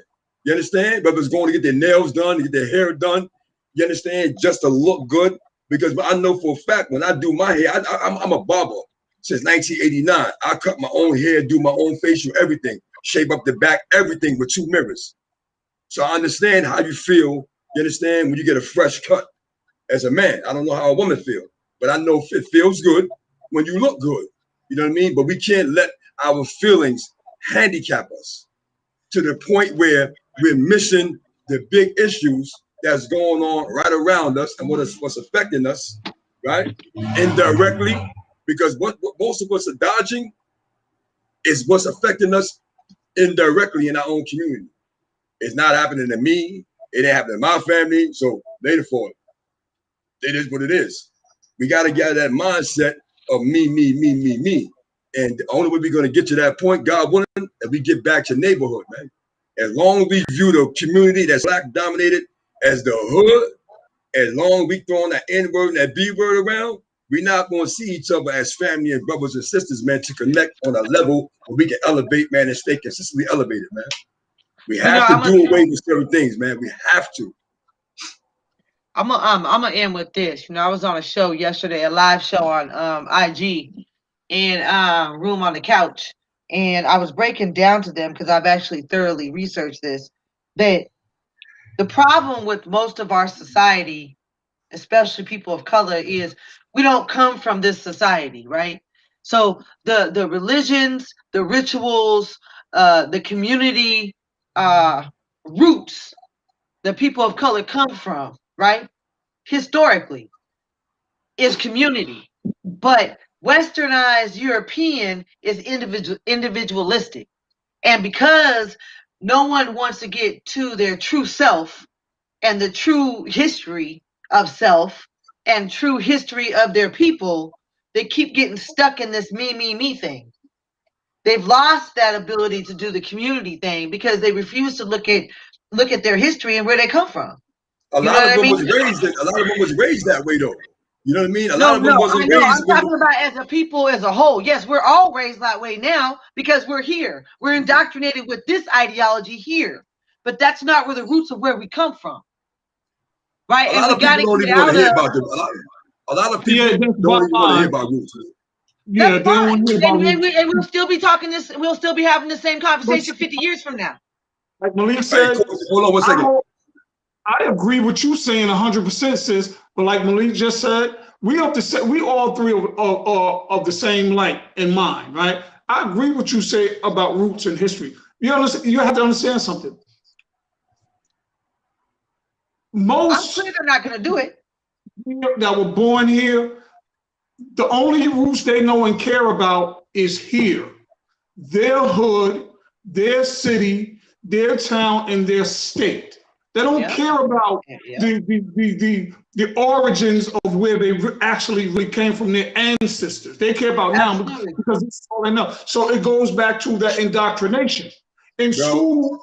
You understand? Whether it's going to get their nails done, to get their hair done, you understand? Just to look good. Because I know for a fact when I do my hair, I'm a barber since 1989. I cut my own hair, do my own facial, everything, shape up the back, everything with 2 mirrors. So I understand how you feel. You understand? When you get a fresh cut as a man. I don't know how a woman feels, but I know it feels good when you look good. You know what I mean? But we can't let our feelings handicap us to the point where we're missing the big issues that's going on right around us and what's affecting us, right? Indirectly, because what most of us are dodging is what's affecting us indirectly in our own community. It's not happening to me. It ain't happening to my family. So later for it. It is what it is. We got to get out of that mindset of me. And the only way we're going to get to that point, God willing, is we get back to neighborhood, man. As long as we view the community that's black dominated as the hood, as long as we throwing that N-word and that B-word around, we're not going to see each other as family and brothers and sisters, man, to connect on a level where we can elevate, man, and stay consistently elevated, man. We have to do away with certain things, man. We have to. I'm gonna end with this. You know, I was on a show yesterday, a live show on IG, and Room on the Couch. And I was breaking down to them, because I've actually thoroughly researched this, that the problem with most of our society, especially people of color, is we don't come from this society, right? So the religions, the rituals, the community roots that people of color come from, right? Historically, is community. But Westernized European is individualistic. And because no one wants to get to their true self and the true history of self and true history of their people, they keep getting stuck in this me thing. They've lost that ability to do the community thing because they refuse to look at their history and where they come from. A lot of them was raised that way, though. You know what I mean? A lot of them wasn't raised. I'm talking about as a people as a whole. Yes, we're all raised that way now because we're here. We're indoctrinated with this ideology here, but that's not where the roots of where we come from, right? A lot of people don't even want to hear about them. A lot of people don't even want to hear about roots. Yeah, they don't want to hear about roots. And we'll still be talking this. We'll still be having the same conversation 50 years from now. Like Malik said, hold on 1 second. I agree with you saying 100%, sis. But like Malik just said, we all three are of the same light in mind, right? I agree with you say about roots and history. You understand? You have to understand something. Most I'm clear they're not going to do it. That were born here, the only roots they know and care about is here, their hood, their city, their town, and their state. They don't care about the origins of where they actually really came from, their ancestors. They care about now because it's all enough. So it goes back to that indoctrination. In school,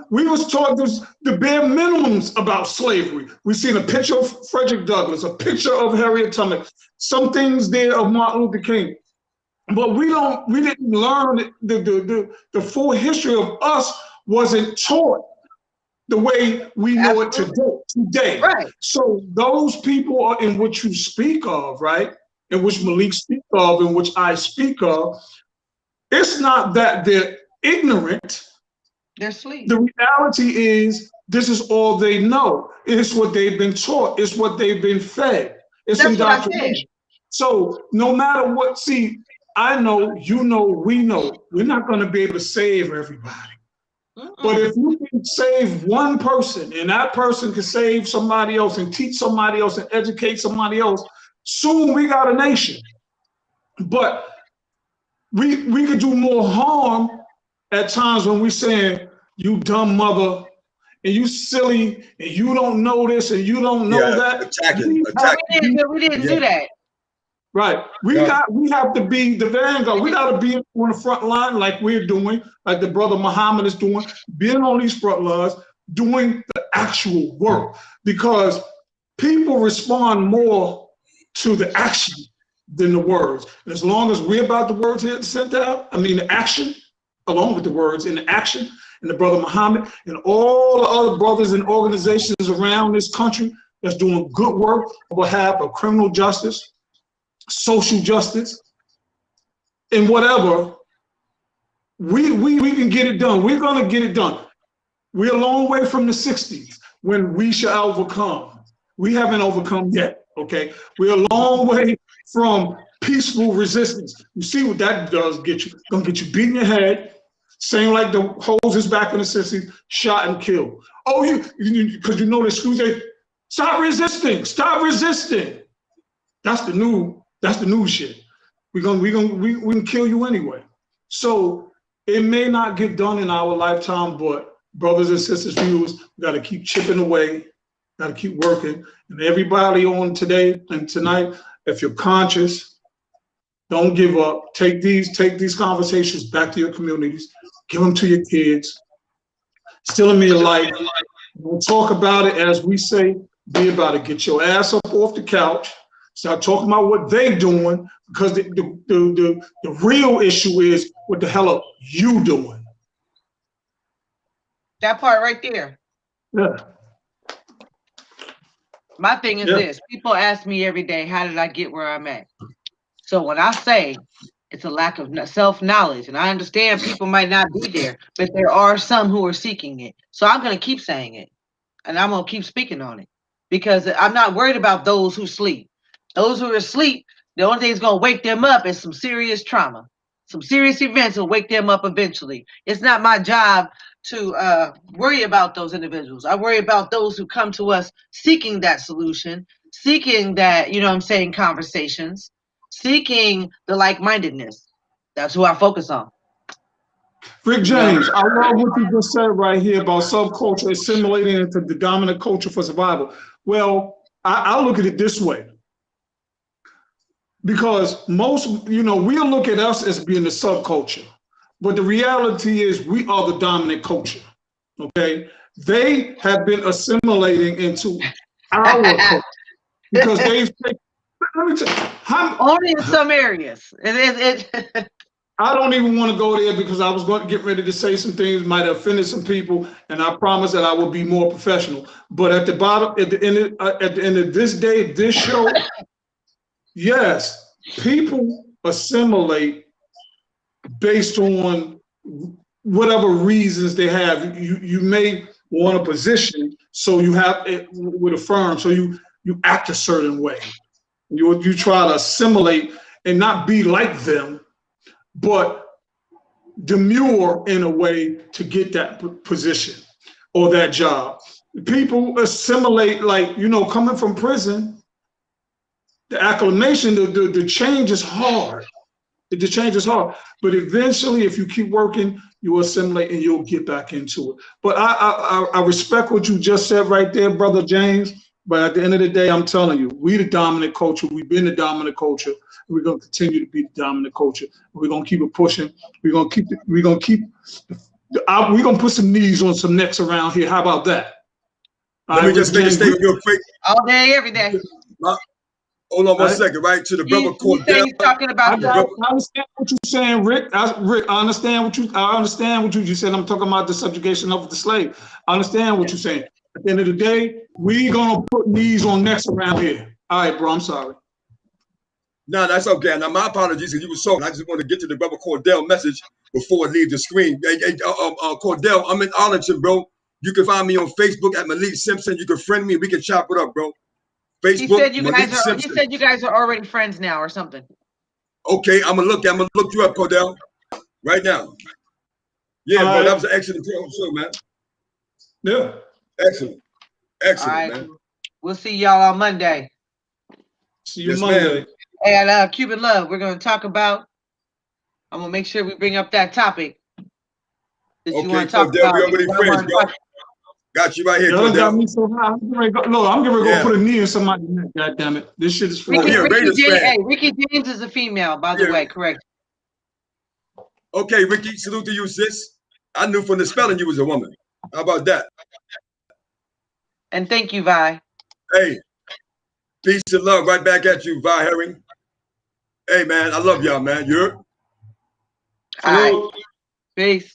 we was taught the bare minimums about slavery. We've seen a picture of Frederick Douglass, a picture of Harriet Tubman, some things there of Martin Luther King. But we didn't learn the full history of us wasn't taught the way we know it today. Right. So those people are in which you speak of, right? In which Malik speaks of, in which I speak of. It's not that they're ignorant. They're asleep. The reality is this is all they know. It's what they've been taught. It's what they've been fed. It's indoctrination. So no matter what, see, I know, you know, we know, we're not going to be able to save everybody. But if you can save one person and that person can save somebody else and teach somebody else and educate somebody else, soon we got a nation. But we could do more harm at times when we're saying, you dumb mother, and you silly, and you don't know this, and you don't know that. Attacking. We didn't do that. Right. We have to be the vanguard. We got to be on the front line like we're doing, like the brother Muhammad is doing, being on these front lines, doing the actual work. Because people respond more to the action than the words. And as long as we're about the words here sent out, I mean the action, along with the words and the action, and the brother Muhammad and all the other brothers and organizations around this country that's doing good work on behalf of criminal justice, social justice, and whatever, we can get it done. We're going to get it done. We're a long way from the 60s when we shall overcome. We haven't overcome yet, okay? We're a long way from peaceful resistance. You see what that does get you. It's going to get you beat in your head, same like the hoses back in the 60s, shot and killed. Oh, because you know the schools say, stop resisting, stop resisting. That's the new shit. We can kill you anyway. So it may not get done in our lifetime, but brothers and sisters, viewers, we got to keep chipping away, got to keep working. And everybody on today and tonight, if you're conscious, don't give up. Take these conversations back to your communities. Give them to your kids. Still in your life. We'll talk about it as we say. Be about it. Get your ass up off the couch. Start talking about what they're doing, because the real issue is what the hell are you doing? That part right there. Yeah. My thing is this. People ask me every day, how did I get where I'm at? So when I say it's a lack of self-knowledge, and I understand people might not be there, but there are some who are seeking it. So I'm going to keep saying it, and I'm going to keep speaking on it, because I'm not worried about those who sleep. Those who are asleep, the only thing that's going to wake them up is some serious trauma. Some serious events will wake them up eventually. It's not my job to worry about those individuals. I worry about those who come to us seeking that solution, seeking that, you know what I'm saying, conversations. seeking the like-mindedness. That's who I focus on. Rick James, I love what you just said right here about subculture assimilating into the dominant culture for survival. Well, I look at it this way. Because most, we'll look at us as being the subculture. But the reality is we are the dominant culture, okay? They have been assimilating into our culture because they've taken, let me tell you, only in some areas. I don't even want to go there because I was going to get ready to say some things, might have offended some people, and I promise that I will be more professional. But at the end of this day, this show, yes, people assimilate based on whatever reasons they have. You may want a position, so you have it with a firm, so you act a certain way. You try to assimilate and not be like them, but demure in a way to get that position or that job. People assimilate, like, coming from prison, the acclimation, the change is hard. The change is hard. But eventually, if you keep working, you assimilate and you'll get back into it. But I respect what you just said right there, Brother James. But at the end of the day, I'm telling you, we the dominant culture. We've been the dominant culture. We're going to continue to be the dominant culture. We're going to keep it pushing. We're going to put some knees on some necks around here. How about that? Let me just make a statement real quick. All day, every day. Hold on one second, right? To the brother Cordell. He's talking about I understand what you're saying, Rick. Rick, I understand what you said. I'm talking about the subjugation of the slave. I understand what you're saying. At the end of the day, we gonna put knees on necks around here. All right, bro. I'm sorry. No, that's okay. Now, my apologies because you were talking. I just want to get to the brother Cordell message before I leave the screen. Cordell, I'm in Arlington, bro. You can find me on Facebook at Malik Simpson. You can friend me. We can chop it up, bro. Facebook. He said you guys are already friends now or something. Okay, I'm gonna look you up, Cordell, right now. Yeah, bro, that was an excellent show, man. Yeah. Excellent, All right. man. We'll see y'all on Monday. See you Monday. And Cuban Love, we're gonna talk about. I'm gonna make sure we bring up that topic that you want to talk Cordell, about. we already friends, bro. Got you right here, Cordell. Got me so high. I'm gonna go put a knee in somebody's neck. God damn it! This shit is for Ricky James is a female, by the way. Correct. Okay, Ricky, salute to you, sis. I knew from the spelling you was a woman. How about that? And thank you, Vi. Hey, peace and love right back at you, Vi Herring. Hey, man, I love y'all, man. You're all right. Peace.